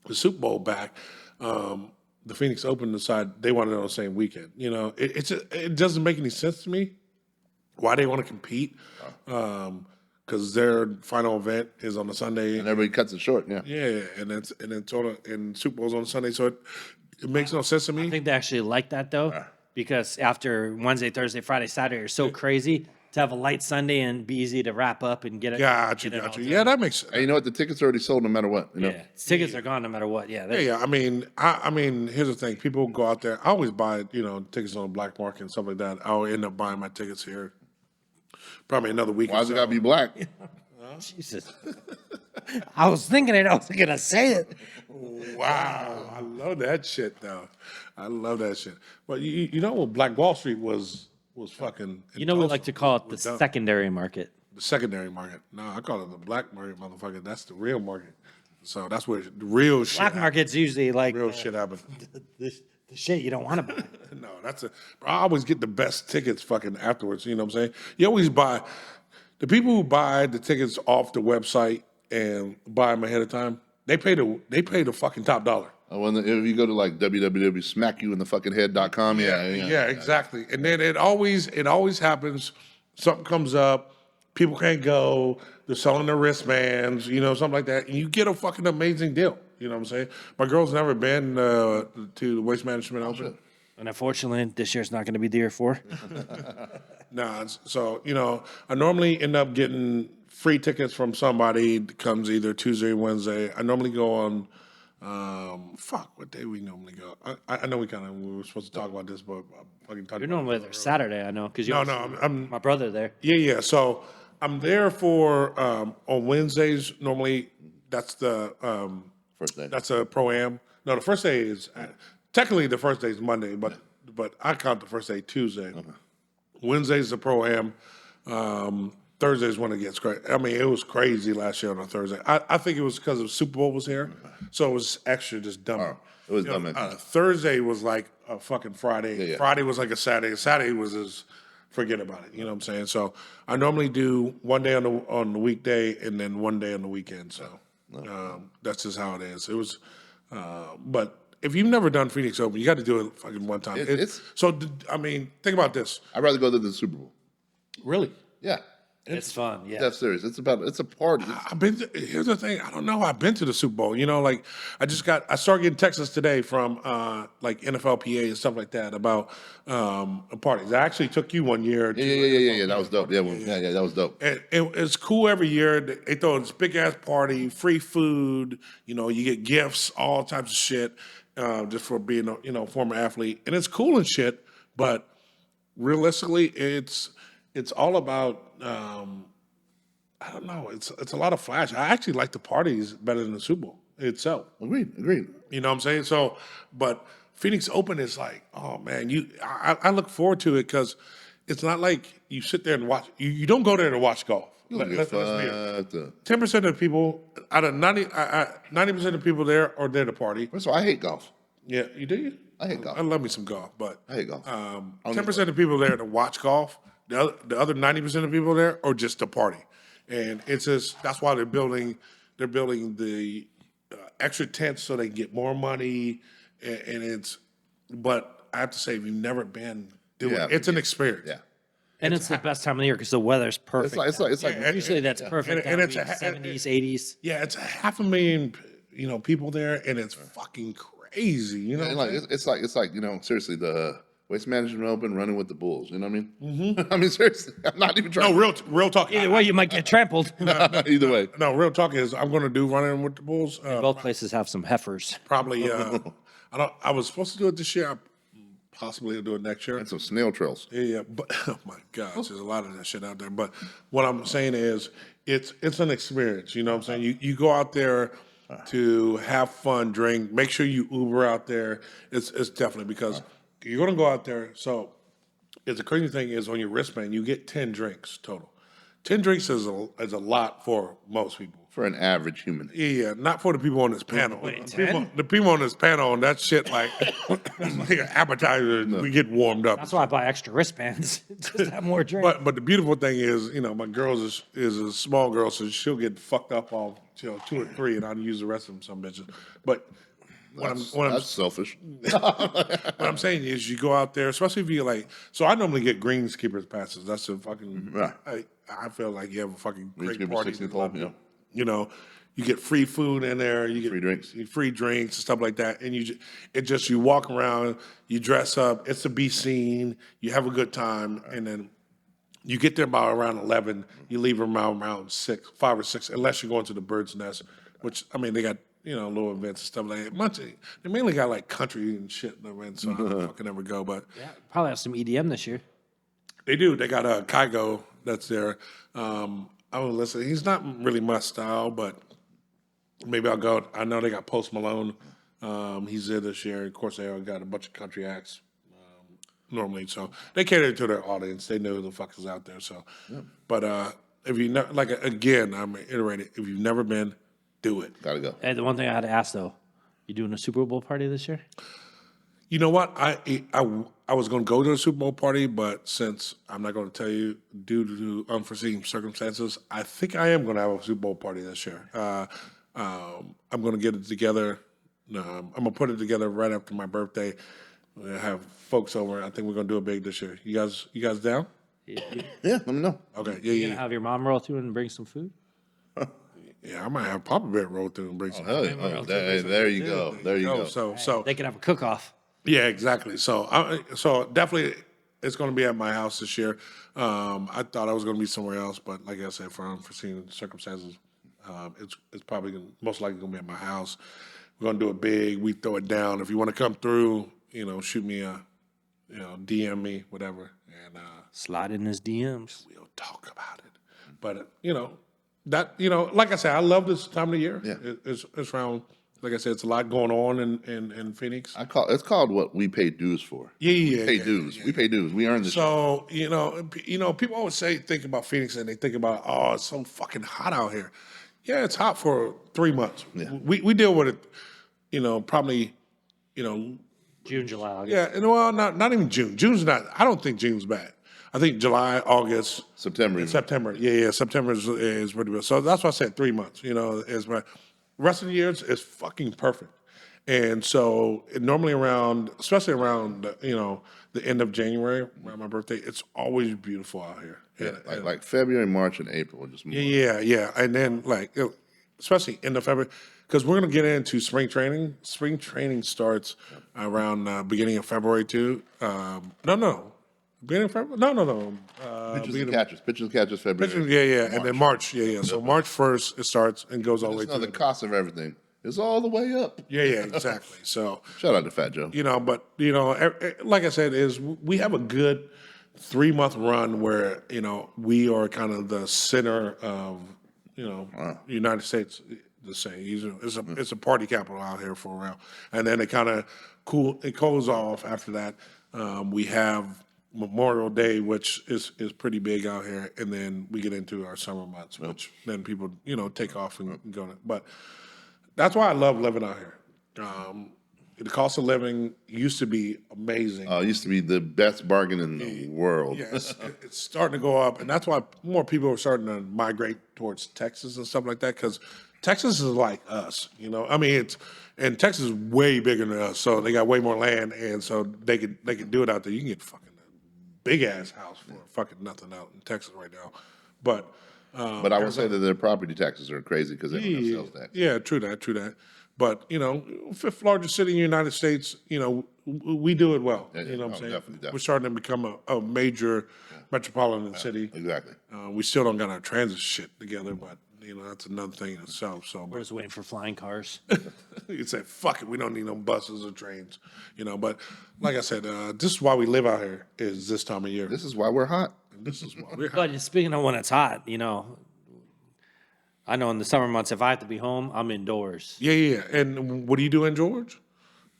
the Super Bowl back, the Phoenix Open decided they want it on the same weekend. It doesn't make any sense to me why they want to compete, because their final event is on a Sunday, And everybody cuts it short, yeah. yeah, and Super Bowl's on Sunday, so it makes no sense to me. I think they actually like that though, because after Wednesday, Thursday, Friday, Saturday are so crazy, to have a light Sunday and be easy to wrap up and get it. Got you. Yeah, that makes sense. And you know what? The tickets are already sold no matter what. Yeah, tickets are gone no matter what. Yeah, Yeah. I mean, here's the thing: people go out there. I always buy, tickets on the black market and stuff like that. I'll end up buying my tickets here. Probably another week. Why's it got to be black? Jesus. I was thinking it. I was gonna say it. Wow, I love that shit, though. I love that shit. But you know what? Black Wall Street was fucking. We like to call it the secondary market. The secondary market. No, I call it the black market, motherfucker. That's the real market. So that's where the real shit. Black market's usually like Real shit happens. the shit you don't want to buy. No, I always get the best tickets fucking afterwards. You know what I'm saying? You always buy, the people who buy the tickets off the website and buy them ahead of time, they pay the fucking top dollar. If you go to like www.smackyouinthefuckinghead.com, Yeah, exactly. And then it always happens. Something comes up, people can't go. They're selling their wristbands, something like that. And you get a fucking amazing deal. You know what I'm saying? My girl's never been to the Waste Management Open. And unfortunately, this year's not going to be the year for. Nah, so, I normally end up getting free tickets from somebody that comes either Tuesday or Wednesday. I normally go on, what day we normally go? I know we were supposed to talk about this, but I'm fucking talking. You're normally there Saturday, I know, because No, I'm my brother there. Yeah. So I'm there for on Wednesdays. Normally, that's the First day. that's a pro-am. No, the first day is technically the first day is Monday, but I count the first day Tuesday. Wednesday's the pro-am. Thursday's when it gets crazy. I mean, it was crazy last year on a Thursday. I think it was because the Super Bowl was here, so it was extra just dumb. Oh, it was dumb. Thursday was like a fucking Friday. Yeah. Friday was like a Saturday. Saturday was just forget about it. You know what I'm saying? So I normally do one day on the weekday and then one day on the weekend. So that's just how it is. It was, but if you've never done Phoenix Open, you got to do it fucking one time. I mean, think about this. I'd rather go to the Super Bowl. Really? Yeah. It's fun. Yeah. That's serious. It's a party. Here's the thing. I don't know. I've been to the Super Bowl. You know, like I started getting texts today from like NFLPA and stuff like that about parties. I actually took you one year. Yeah. That was dope. Yeah, that was dope. And it's cool every year. They throw this big ass party, free food. You know, you get gifts, all types of shit, just for being a former athlete. And it's cool and shit. But realistically, it's all about. I don't know. It's a lot of flash. I actually like the parties better than the Super Bowl itself. Agreed. You know what I'm saying? So, but Phoenix Open is like, oh man, I look forward to it because it's not like you sit there and watch. You don't go there to watch golf. 10% of the people out of 90% of the people there are there to party. First of all, I hate golf. Yeah, you do. I hate golf. I love me some golf, but I hate golf. 10% of the people there to watch golf. The other 90% of people there are just to party, and it's just that's why they're building the extra tents so they can get more money, and it's. But I have to say, if you've never been, it's an experience. Yeah, and it's the best time of the year because the weather's perfect. It's like usually that's perfect. And it's 70s, 80s. Yeah, it's 500,000 people there, and it's fucking crazy. You know, and like it's like seriously the. Waste Management Open, running with the Bulls. You know what I mean? Mm-hmm. I mean, seriously, I'm not even trying. No, real talk. Either way, you might get trampled. Either way. No, real talk is I'm going to do running with the Bulls. Both places have some heifers. Probably. I was supposed to do it this year. I possibly will do it next year. And some snail trails. Yeah, but oh my gosh, there's a lot of that shit out there. But what I'm saying is, it's an experience. You know what I'm saying? You go out there to have fun, drink. Make sure you Uber out there. It's definitely because. You're going to go out there. So, the crazy thing is on your wristband, you get 10 drinks total. 10 drinks is a lot for most people. For an average human. Yeah, not for the people on this panel. Wait, the people on this panel, and that shit like an appetizer, we get warmed up. That's why I buy extra wristbands. Just to have more drinks. But the beautiful thing is, my girl is a small girl, so she'll get fucked up off 2 or 3, and I'll use the rest of them some bitches. But That's selfish. what I'm saying is you go out there, especially if you like. So I normally get greenskeepers passes. That's a fucking. Right. I feel like you have a fucking great Greenskeeper party. 16th hole, yeah. You know, you get free food in there. You get Free and drinks. stuff like that. And you walk around, you dress up. It's to be seen. You have a good time, and then you get there about around 11. You leave around 5 or 6, unless you're going to the Bird's Nest, which I mean they got. Little events and stuff like that. They mainly got like country and shit in the events, so I don't fucking ever go. But yeah, probably have some EDM this year. they do. They got a Kygo that's there. I will listen. He's not really my style, but maybe I'll go. I know they got Post Malone. He's there this year. Of course, they all got a bunch of country acts normally, so they cater to their audience. They know who the fuck is out there. So, but if you again, I'm reiterating. If you've never been. Do it. Gotta go. Hey, the one thing I had to ask though, you doing a Super Bowl party this year? You know what? I was going to go to a Super Bowl party, but since I'm not going to tell you due to unforeseen circumstances, I think I am going to have a Super Bowl party this year. I'm going to get it together. I'm going to put it together right after my birthday. We're going to have folks over. I think we're going to do it big this year. You guys down? Yeah, let me know. Okay. You gonna have your mom roll through and bring some food? Yeah, I might have Papa Bear roll through and bring some. There you go. There you go. So They could have a cook-off. Yeah, exactly. So definitely it's going to be at my house this year. I thought I was going to be somewhere else, but like I said, for unforeseen circumstances, it's probably most likely going to be at my house. We're going to do it big. We throw it down. If you want to come through, shoot me DM me, whatever, and Slide in his DMs. we'll talk about it. But like I said, I love this time of the year. Yeah. It's around like I said, it's a lot going on in Phoenix. It's called what we pay dues for. Yeah. We pay dues. We pay dues. We earn this. So people always think about Phoenix and they think about, oh, it's so fucking hot out here. Yeah, it's hot for 3 months. Yeah. We deal with it, probably, June, July, August. yeah, and well, not even June. June's not. I don't think June's bad. I think July, August, September. even. September. Yeah. September is pretty good. So that's why I said 3 months. Is my rest of the year is fucking perfect. And so normally especially around the end of January, around my birthday, it's always beautiful out here. Yeah, like February, March, and April. Just more. Yeah. And then especially end of February, because we're gonna get into spring training. Spring training starts around beginning of February too. No. Beginning of February? No. Pitchers and catches, February. Yeah. And then March. Yeah. So March 1st it starts and goes all the way The to cost of everything is all the way up. Yeah, exactly. So Shout out to Fat Joe. but like I said, is we have a good 3-month run where we are kind of the center of United States. The same. It's a party capital out here for a while, and then it kind of cools off after that. We have Memorial Day, which is pretty big out here, and then we get into our summer months, which then people take off and go. But that's why I love living out here. The cost of living used to be amazing. It used to be the best bargain in the world. Yes, it's starting to go up, and that's why more people are starting to migrate towards Texas and stuff like that. Because Texas is like us, and Texas is way bigger than us, so they got way more land, and so they can do it out there. You can get fucking a big ass house for fucking nothing out in Texas right now, but I will say that their property taxes are crazy because they don't have sales tax. Yeah, true that. But fifth largest city in the United States, we do it well. You know what I'm saying? Definitely. We're starting to become a major metropolitan city. Exactly. We still don't got our transit shit together, but that's another thing in itself. So We're just waiting for flying cars. you say, fuck it, we don't need no buses or trains. But like I said, this is why we live out here is this time of year. This is why we're hot. This is why we're But speaking of when it's hot, I know in the summer months, if I have to be home, I'm indoors. Yeah. And what do you do in George?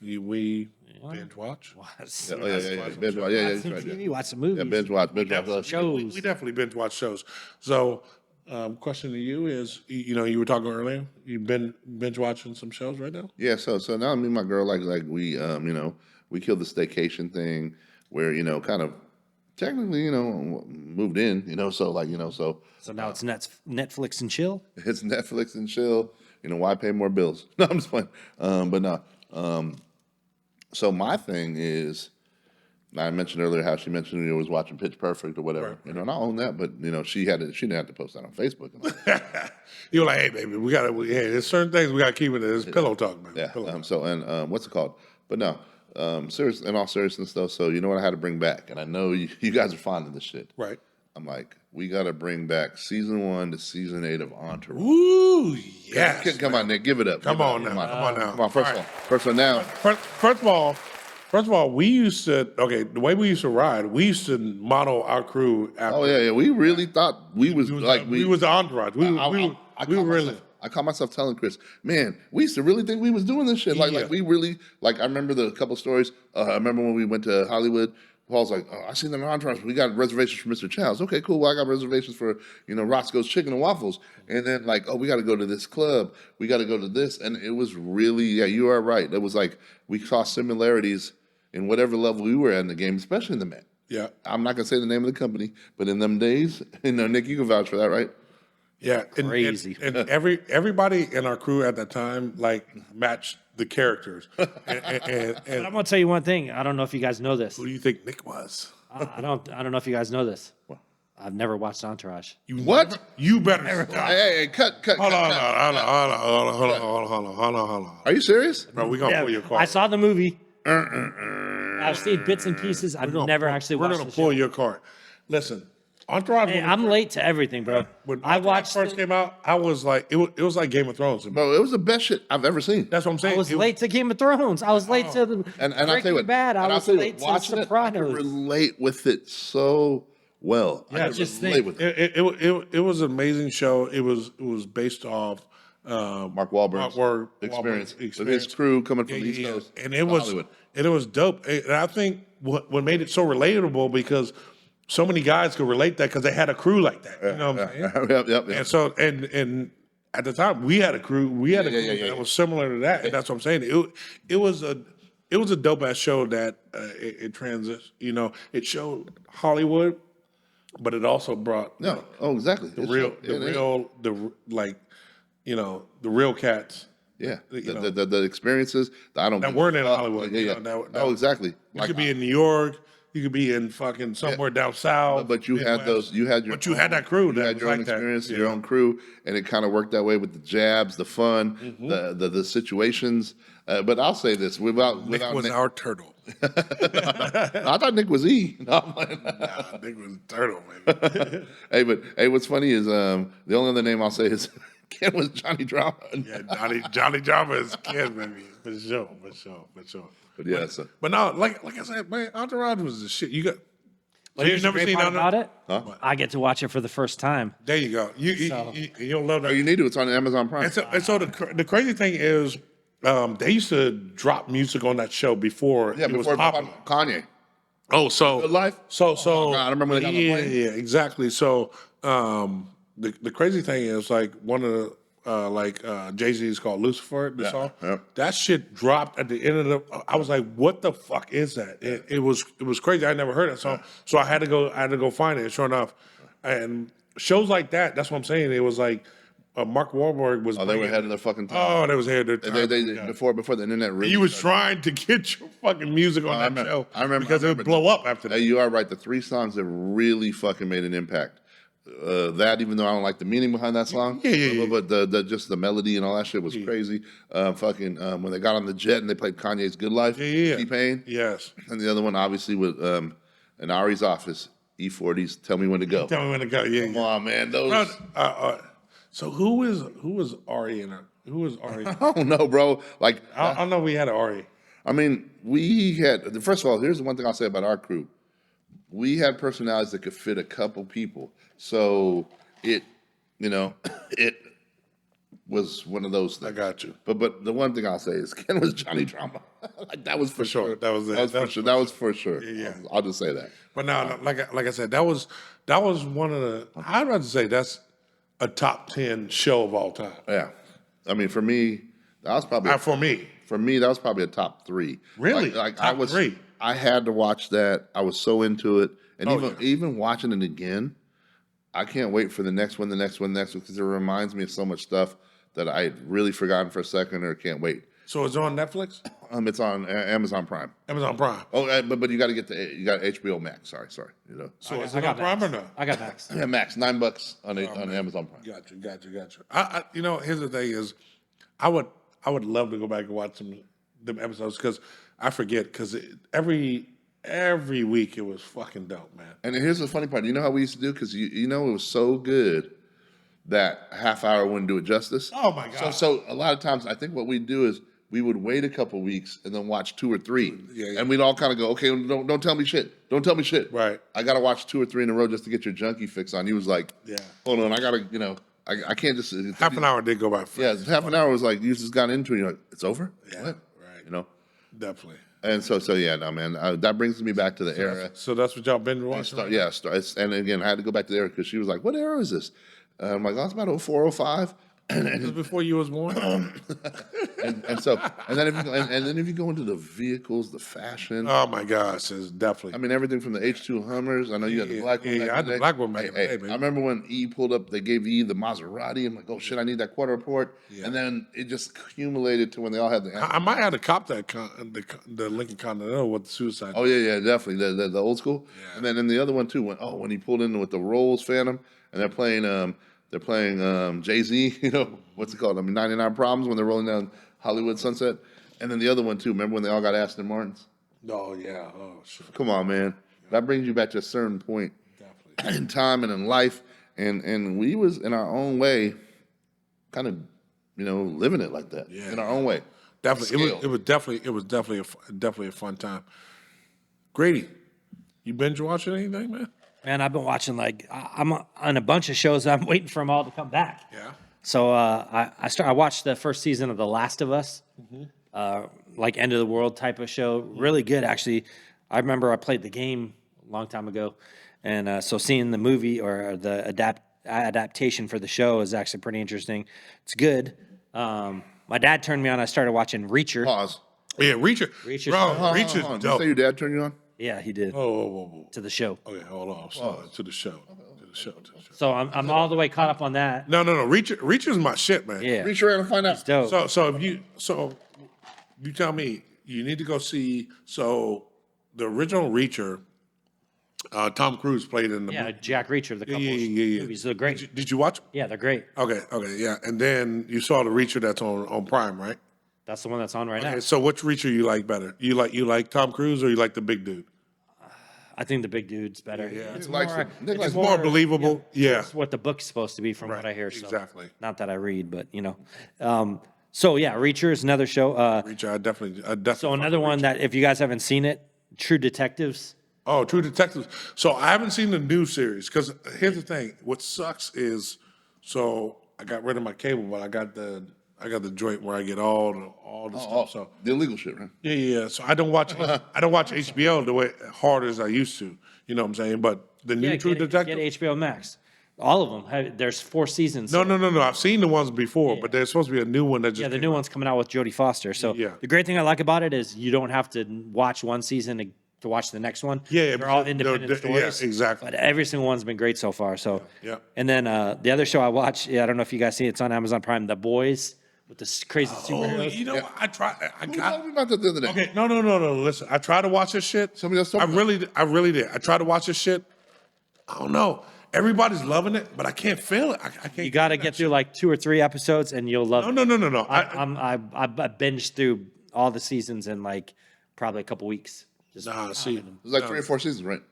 We binge watch. Watch Yeah. Binge watch. Yeah, some that's right. TV, watch some movies. Yeah, binge watch. Shows. We definitely binge watch shows. So, question to you is, you were talking earlier. You've been binge watching some shows right now. Yeah, so now me and my girl like we we killed the staycation thing where kind of technically moved in so So now it's Netflix and chill. it's Netflix and chill. Why pay more bills? No, I'm just playing. But no. So my thing is, I mentioned earlier how she mentioned was watching Pitch Perfect or whatever. Right. And I own that, but she didn't have to post that on Facebook. You were like, hey, baby, there's certain things we got to keep it. It's pillow talk, man. Yeah. Pillow talk. So what's it called? But no, serious in all seriousness though. So you know what I had to bring back, and I know you guys are fond of this shit. Right. I'm like, we got to bring back season 1 to season 8 of Entourage. Ooh, yes. Come on, Nick, give it up. Come on now. Come on, first one now. First of all, we used to, the way we used to ride, we used to model our crew after. Oh yeah. We really thought we was we was the entourage. We were really. I caught myself telling Chris, man, we used to really think we was doing this shit. Like we really, I remember the couple stories. I remember when we went to Hollywood, Paul's like, oh, I seen them in Entourage. We got reservations for Mr. Chow's. Okay, cool. Well, I got reservations for, Roscoe's Chicken and Waffles. And then we got to go to this club. We got to go to this. And it was really, you are right. It was like we saw similarities in whatever level we were at in the game, especially in the men. Yeah. I'm not going to say the name of the company, but in them days, Nick, you can vouch for that, right? Yeah, Crazy. And everybody in our crew at that time matched the characters. And But I'm gonna tell you one thing. I don't know if you guys know this. who do you think Nick was? I don't know if you guys know this. I've never watched Entourage. What? You better stop. Hey, cut. Hold on. Are you serious? Bro, we're gonna pull your card. I saw the movie. I've seen bits and pieces. I've never actually We're watched gonna the pull show. your card. Listen, Entourage. Hey, I'm late to everything, bro. When I Entourage watched first it. came out, I was like, it was like Game of Thrones. Bro, it was the best shit I've ever seen. That's what I'm saying. I was late to Game of Thrones. I was late to the And I'll tell you Breaking what, Bad. I and I'll was tell you late what, to The watching it, I can Sopranos. relate with it so well. Yeah, I can just relate think- with it. It was an amazing show. It was based off Mark Wahlberg's experience with his crew coming from the East Coast and to it was Hollywood. and it was dope. And I think what made it so relatable because so many guys could relate that because they had a crew like that. You know what I'm saying? Yep. And so and at the time we had a crew. We had a crew that was similar to that, and that's what I'm saying. It was a dope ass show that it transit. You know, it showed Hollywood, but it also brought exactly the real cats. Yeah, You know, the experiences that weren't in Hollywood. Yeah. You know, Exactly. You could be in New York. You could be in fucking somewhere down south. But you had those. You had your. But you had that crew. You that had was your own like that. experience, your own crew, and it kind of worked that way with the jabs, the fun, the situations. But I'll say this: Nick was our turtle. I thought Nick was E. No, Nah, Nick was turtle, man. Hey, what's funny is the only other name I'll say is Ken was Johnny Drama. Yeah, Johnny Drama is Ken, baby, for sure. But yeah, but no, like I said, man, Entourage was the shit. You got. Well, you've never seen about it? Huh? I get to watch it for the first time. There you go. You'll love that. Oh, you need to. It's on Amazon Prime. And so the crazy thing is, they used to drop music on that show before it was popular. Kanye. Oh, so Good Life? So Oh, God, I remember when they got on the plane. Yeah, exactly. So the crazy thing is like one of the Jay-Z's called Lucifer, the song. Yeah. That shit dropped at the end of the. I was like, "What the fuck is that?" It was crazy. I never heard that song, so I had to go find it. Sure enough, and shows like that. That's what I'm saying. It was like Mark Wahlberg was. Oh, they were ahead of their fucking time. Oh, they was ahead of their time. They before the internet really. He was trying to get your fucking music on that show. I remember because it would blow up after that. You are right. The 3 songs that really fucking made an impact. That, even though I don't like the meaning behind that song, but the just the melody and all that shit was crazy. When they got on the jet and they played Kanye's "Good Life," T-Pain, Yes. and the other one obviously with in Ari's office, E40's "Tell Me When to Go." Tell me when to go. Yeah. Come on, man, those. So who was Ari in it? Who was Ari? I don't know, bro. Like I don't know. We had an Ari. I mean, we had. First of all, here's the one thing I'll say about our crew: we had personalities that could fit a couple people. So it was one of those things. I got you. But the one thing I'll say is Ken was Johnny Drama. Like, that was for sure. That was it. That was for sure. Yeah. I'll just say that. But no, like I said, that was one of the. I'd rather say that's a top 10 show of all time. Yeah. I mean, for me, that was probably For me. For me, that was probably a top 3. Really? Like Top 3? I had to watch that. I was so into it, and even watching it again, I can't wait for the next one, because it reminds me of so much stuff that I had really forgotten for a second or can't wait. So it's on Netflix? It's on Amazon Prime. Amazon Prime. Oh, but you got to you got HBO Max. Sorry. You know. So is it on Prime or no? I got Max. Yeah, Max, $9 on Amazon Prime. Got you. I here's the thing is, I would love to go back and watch them episodes because I forget because every week it was fucking dope, man. And here's the funny part. You know how we used to do? Because you know it was so good that half hour wouldn't do it justice. Oh my God. So a lot of times I think what we'd do is we would wait a couple weeks and then watch 2 or 3. Yeah. And we'd all kind of go, okay, don't tell me shit. Don't tell me shit. Right. I got to watch 2 or 3 in a row just to get your junkie fix on. He was like, Yeah. Hold on, I got to, I can't just. Half an hour did go by fast. Yeah, half an hour was like, you just got into it. You're like, it's over? Yeah, What? right. Definitely. And so yeah, no, man, that brings me back to the era. So that's what y'all been watching? And again, I had to go back to the era because she was like, what era is this? I'm like, oh, it's about 04, 05. This was before you was born? and then if you go into the vehicles, the fashion. Oh my gosh, it's definitely. I mean, everything from the H2 Hummers. I know you had the black one. Yeah, I had the black one back in the day, man. I remember when E pulled up, they gave E the Maserati. I'm like, oh shit, I need that quarter report. Yeah. And then it just accumulated to when they all had the. I might have to cop that the Lincoln Continental with the suicide. Oh yeah, definitely the old school. Yeah. And then the other one too, when he pulled in with the Rolls Phantom, and they're playing Jay-Z, what's it called? I mean, 99 Problems when they're rolling down Hollywood Sunset. And then the other one, too. Remember when they all got Aston Martins? Oh, yeah. Oh, sure. Come on, man. That brings you back to a certain point in time and in life. And we was, in our own way, kind of, living it like that. Yeah. In our own way. Definitely. It was definitely a fun time. Grady, you binge watching anything, man? Man, I've been watching I'm on a bunch of shows. I'm waiting for them all to come back. Yeah. So I watched the first season of The Last of Us, like end of the world type of show. Really good, actually. I remember I played the game a long time ago, and so seeing the movie or the adaptation for the show is actually pretty interesting. It's good. My dad turned me on. I started watching Reacher. Pause. Yeah, Reacher. Reacher's Bro, dope. Hold Reacher's on. Did you dope. say your dad turned you on? Yeah, he did Oh, to the show. okay, hold on. Sorry, to the show. To the show. So I'm all the way caught up on that. No. Reacher's my shit, man. Yeah, Reach around and find out. dope. So you tell me you need to go see. So the original Reacher, Tom Cruise played in the Yeah, Jack Reacher, the couple yeah. movies. They're great. Did you watch? Yeah, they're great. Okay, yeah. And then you saw the Reacher that's on Prime, right? That's the one that's on right now. Okay, so which Reacher you like better? You like Tom Cruise or you like the big dude? I think the big dude's better. Yeah. It's He likes more, it. Nick likes It's more believable. Yeah. It's what the book's supposed to be from what I hear. So. exactly. Not that I read, but So yeah, Reacher is another show. Reacher, I definitely. So another one that if you guys haven't seen it, True Detectives. Oh, True Detectives. So I haven't seen the new series because here's the thing. What sucks is, so I got rid of my cable, but I got the joint where I get all the stuff. So The illegal shit, right? yeah. So I don't watch HBO the way hard as I used to. You know what I'm saying? But the new True Get Detectives. HBO Max. All of them. There's 4 seasons. No. I've seen the ones before, but there's supposed to be a new one that just. Yeah, the new one's coming out with Jodie Foster. So Yeah. the great thing I like about it is you don't have to watch one season to watch the next one. Yeah, they're all because independent stories. Yeah, exactly. But every single one's been great so far. So Yeah. And then the other show I watched, I don't know if you guys see it, it's on Amazon Prime, The Boys with the crazy Oh, superheroes. you know, what? I tried. I Who got. told me about that the other day? Okay, no. Listen, I tried to watch this shit. Somebody else told I me. really did. I tried to watch this shit. I don't know. Everybody's loving it, but I can't feel it. I can't. You got to get through like 2 or 3 episodes and you'll love it. No. I binged through all the seasons in like probably a couple weeks. Just, See, It was like 3 or 4 seasons, right?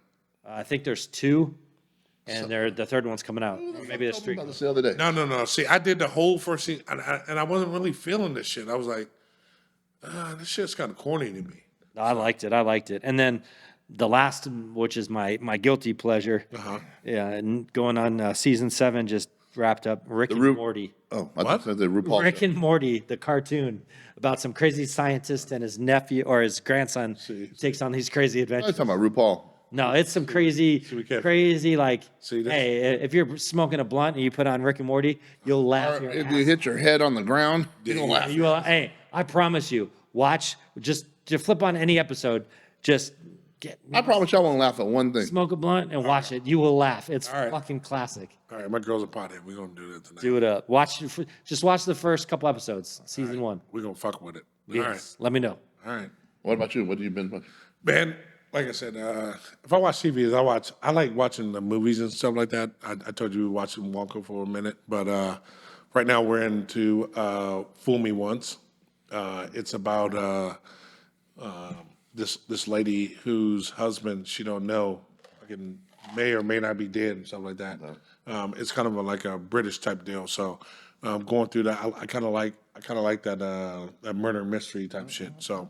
I think there's 2, and the third one's coming out. Or maybe there's Told me 3. about this the other day. no. See, I did the whole first season, and I wasn't really feeling this shit. I was like, this shit's kind of corny to me. I liked it. And then the last, which is my guilty pleasure, yeah, and going on season 7 just wrapped up. Rick and Morty. Oh, I thought you said the RuPaul. Rick show. and Morty, the cartoon about some crazy scientist and his nephew or his grandson takes on these crazy I adventures. was talking about RuPaul. No, it's some crazy like, See, this- hey, if you're smoking a blunt and you put on Rick and Morty, you'll laugh Or your if ass. you hit your head on the ground, you don't laugh. You will, hey, I promise you, watch, just flip on any episode, just I promise y'all won't laugh at one thing. smoke a blunt and watch it. You will laugh. It's right. fucking classic. All right, my girl's a pothead. We're gonna do that tonight. Do it up. Just watch the first couple episodes, season 1. We're gonna fuck with it. Yes. Let me know. All right. What about you? What have you been watching? Man, like I said, if I watch TV, I like watching the movies and stuff like that. I told you we were watching Wonka for a minute, but right now we're into Fool Me Once. It's about this lady whose husband she don't know, fucking may or may not be dead and stuff like that. It's kind of like a British type deal. So going through that, I kind of like that murder mystery type shit. So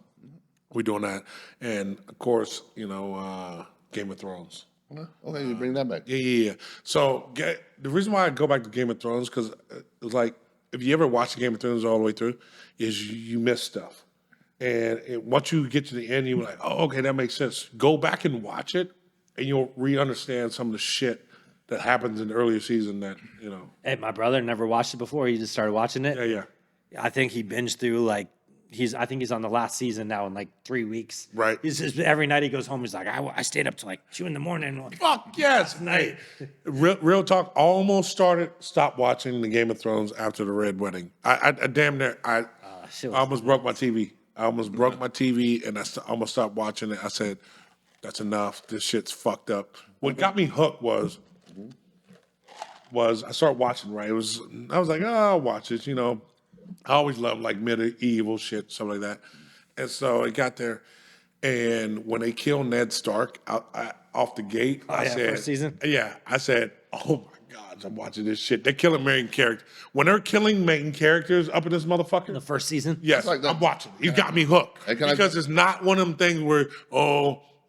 we're doing that, and of course, Game of Thrones. Okay, you bring that back. Yeah. So the reason why I go back to Game of Thrones because it's like if you ever watch Game of Thrones all the way through, is you miss stuff, and once you get to the end, you're like, oh, okay, that makes sense. Go back and watch it, and you'll re-understand some of the shit that happens in the earlier season. That Hey, my brother never watched it before. He just started watching it. Yeah. I think he binged through like I think he's on the last season now in like 3 weeks. Right. He's just, every night he goes home. He's like, I stayed up till like 2 a.m. Fuck yes, Night. Hey, real talk. Stopped watching the Game of Thrones after the Red Wedding. I damn near I almost broke my TV. I almost broke my TV, and almost stopped watching it. I said, "That's enough. This shit's fucked up." What got me hooked was I started watching. Right, I was like, "Oh, I'll watch this." I always loved like medieval shit, stuff like that. And so it got there, and when they killed Ned Stark off the gate, I said, first season? Yeah, I said, oh my God, I'm watching this shit. They're killing main characters. When they're killing main characters up in this motherfucker, The first season? yes, like that. I'm watching. You got me hooked. Hey, can I- Because it's not one of them things where,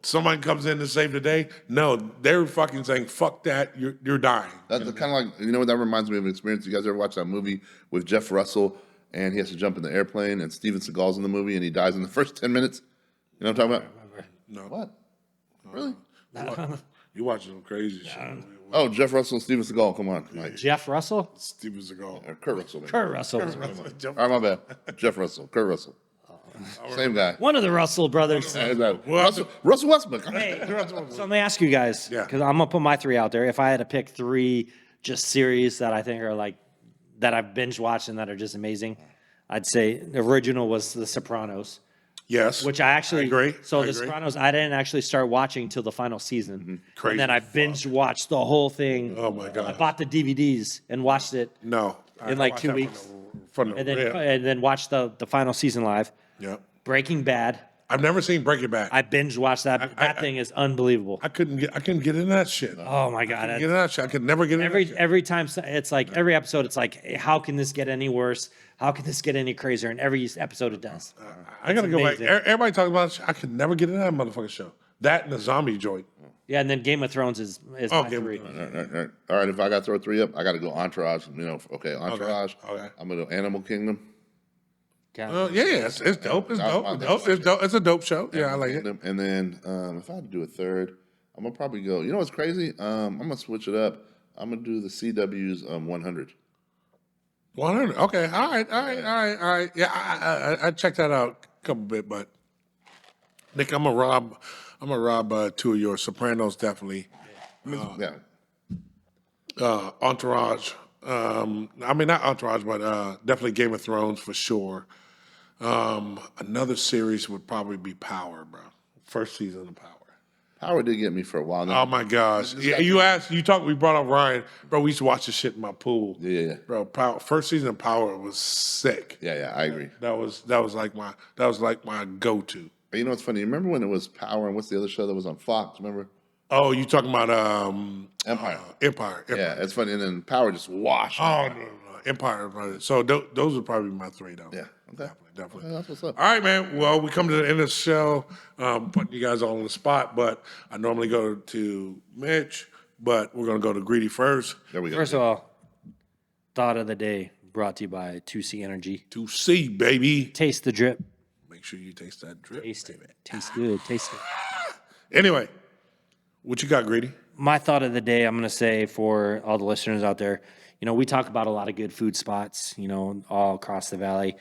somebody comes in to save the day. No, they're fucking saying, fuck that, you're dying. That's kind of like, you know what that reminds me of an experience? You guys ever watch that movie with Jeff Russell and he has to jump in the airplane and Steven Seagal's in the movie and he dies in the first 10 minutes? You know what I'm talking about? No. What? Really? You watching some crazy shit. Oh, Jeff Russell and Steven Seagal, come on. Like, Jeff Russell? Steven Seagal. Kurt Russell. Man. Kurt Russell. All right, my bad. Jeff Russell, Kurt Russell. Same guy. One of the Russell brothers. Russell Westbrook. Hey, so let me ask you guys, Yeah. because I'm gonna put my 3 out there. If I had to pick 3 just series that I think are like that I've binge watched and that are just amazing, I'd say the original was The Sopranos, Yes. which I actually agree. So I The agree. Sopranos, I didn't actually start watching till the final season, Crazy and then I binge watched the whole thing. Oh, my God. I bought the DVDs and watched it, No. In like watched 2 that weeks. From the, and then yeah. watched the final season live. Yeah. Breaking Bad, I've never seen Breaking Bad. I binge watched that. That thing is unbelievable. I couldn't get into that shit. Oh my god! Get into that shit. I could never get into that shit. Every time it's like every episode, it's like, how can this get any worse? How can this get any crazier? And every episode it does. I gotta go back. amazing. Everybody talks about it. I could never get into that motherfucking show. That and the zombie joint. Yeah, and then Game of Thrones is my Game of 3. All right, if I got to throw 3 up, I got to go Entourage. You know, okay, Entourage. Okay. I'm going to go Animal Kingdom. Yeah, it's dope. It's That's dope. my It's dope. It's dope. It's a dope show. Yeah, I like it. Kingdom. And then if I had to do a third, I'm going to probably go, you know what's crazy? I'm going to switch it up. I'm going to do the CW's 100. 100. Okay. All right. Yeah, I checked that out a couple bit, but Nick, I'm gonna rob 2 of your Sopranos definitely. Yeah. Entourage. I mean, not Entourage, but definitely Game of Thrones for sure. Another series would probably be Power, bro. First season of Power. Power did get me for a while. Oh my gosh! Yeah, we brought up Ryan, bro. We used to watch this shit in my pool. Yeah. Bro, Power, first season of Power was sick. Yeah, I agree. That was like my go-to. But you know what's funny? You remember when it was Power and what's the other show that was on Fox? Remember? Oh, you talking about Empire. Empire. Yeah, it's funny. And then Power just washed. Oh no. Empire. So those would probably be my 3 though. Yeah. Okay. Definitely. Okay, that's what's up. All right, man. Well, we come to the end of the show, putting you guys all on the spot, but I normally go to Mitch, but we're gonna go to Greedy first. There we go. First of all, thought of the day brought to you by 2C Energy. To see, baby. Taste the drip. Make sure you taste that drip. Taste it. Tastes good. Taste it. Anyway, what you got, Greedy? My thought of the day, I'm going to say for all the listeners out there, you know, we talk about a lot of good food spots, you know, all across the valley.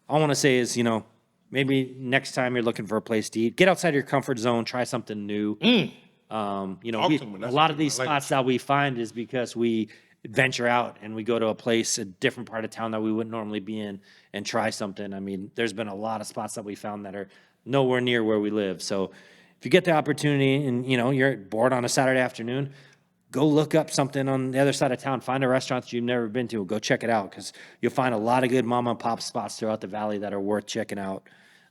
All I want to say is, you know, maybe next time you're looking for a place to eat, get outside your comfort zone, try something new. You know, a lot of these spots that we find is because we venture out and we go to a place, a different part of town that we wouldn't normally be in and try something. I mean, there's been a lot of spots that we found that are nowhere near where we live. So if you get the opportunity and, you know, you're bored on a Saturday afternoon, go look up something on the other side of town. Find a restaurant that you've never been to. Go check it out because you'll find a lot of good mom and pop spots throughout the valley that are worth checking out.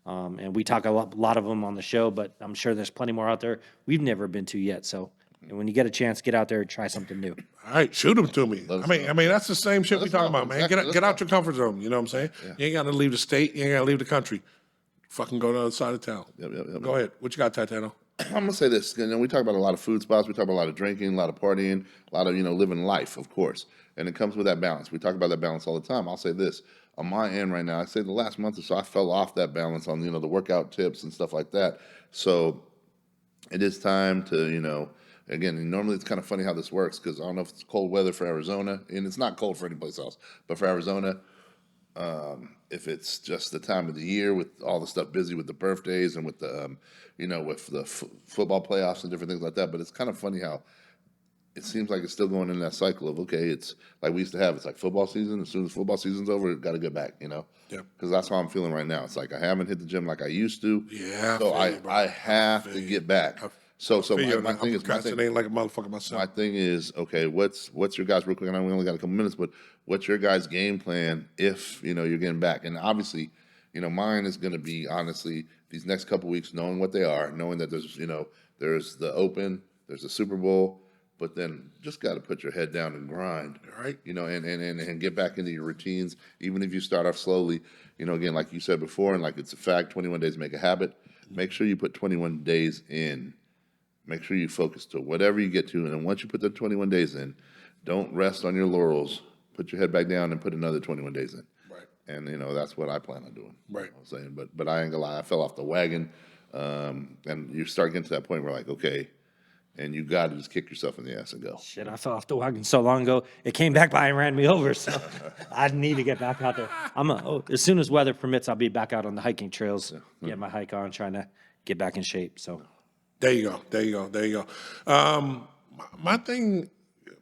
And we talk a lot of them on the show, but I'm sure there's plenty more out there we've never been to yet. So when you get a chance, get out there and try something new. All right, shoot them to me. Let us I mean, that's the same shit we talking about, man. Exactly. Get out your comfort zone. You know what I'm saying? You ain't got to leave the state. You ain't got to leave the country. Fucking go to the other side of town. Yep. Go ahead. What you got, Titano? I'm gonna say this. You know, we talk about a lot of food spots. We talk about a lot of drinking, a lot of partying, a lot of living life, of course. And it comes with that balance. We talk about that balance all the time. I'll say this on my end right now. I say the last month or so, I fell off that balance on the workout tips and stuff like that. So it is time to Again, normally it's kind of funny how this works because I don't know if it's cold weather for Arizona, and it's not cold for any place else, but for Arizona, if it's just the time of the year with all the stuff busy with the birthdays and with the, with the football playoffs and different things like that. But it's kind of funny how it seems like it's still going in that cycle of, okay, it's like we used to have, it's like football season. As soon as football season's over, got to get back, Yeah. Because that's how I'm feeling right now. It's like I haven't hit the gym like I used to. Yeah. So I have to get back. So my thing is, procrastinating like a motherfucker myself. my thing is, okay, what's your guys, real quick, I know we only got a couple minutes, but what's your guys' game plan if, you're getting back? And obviously, mine is going to be, honestly, these next couple weeks, knowing what they are, knowing that there's, there's the Open, there's the Super Bowl, but then just got to put your head down and grind, Right. and get back into your routines, even if you start off slowly, again, like you said before, and like it's a fact, 21 days make a habit. make sure you put 21 days in. Make sure you focus to whatever you get to. And then once you put the 21 days in, don't rest on your laurels. Put your head back down and put another 21 days in. Right. And, that's what I plan on doing. Right. I'm saying, but I ain't gonna lie, I fell off the wagon. And you start getting to that point where like, okay, and you got to just kick yourself in the ass and go. Shit, I fell off the wagon so long ago. It came back by and ran me over. So I need to get back out there. As soon as weather permits, I'll be back out on the hiking trails, get my hike on, trying to get back in shape. So There you go. My thing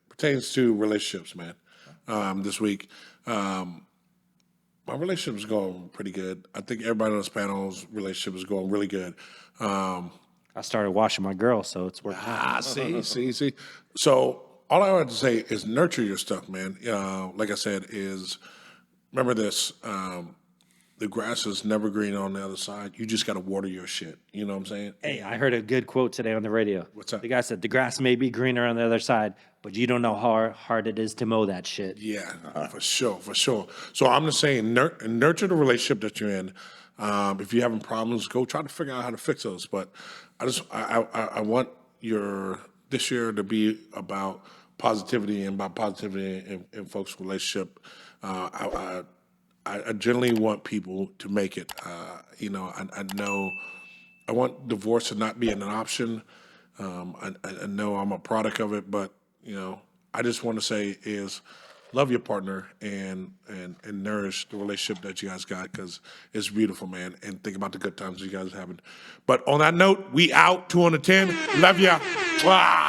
pertains to relationships, man. This week, my relationship is going pretty good. I think everybody on this panel's relationship is going really good. I started washing my girl, so it's working. See. So all I want to say is nurture your stuff, man. Like I said, is remember this. The grass is never green on the other side. You just got to water your shit. You know what I'm saying? Hey, I heard a good quote today on the radio. What's that? The guy said, the grass may be greener on the other side, but you don't know how hard it is to mow that shit. Yeah, for sure. So I'm just saying, nurture the relationship that you're in. If you're having problems, go try to figure out how to fix those. But I want this year to be about positivity and about positivity in folks' relationship. I generally want people to make it. I know I want divorce to not be an option. I know I'm a product of it, but I just want to say is love your partner and nourish the relationship that you guys got because it's beautiful, man. And think about the good times you guys are having. But on that note, we out 2 on the 10. Love ya. Wow.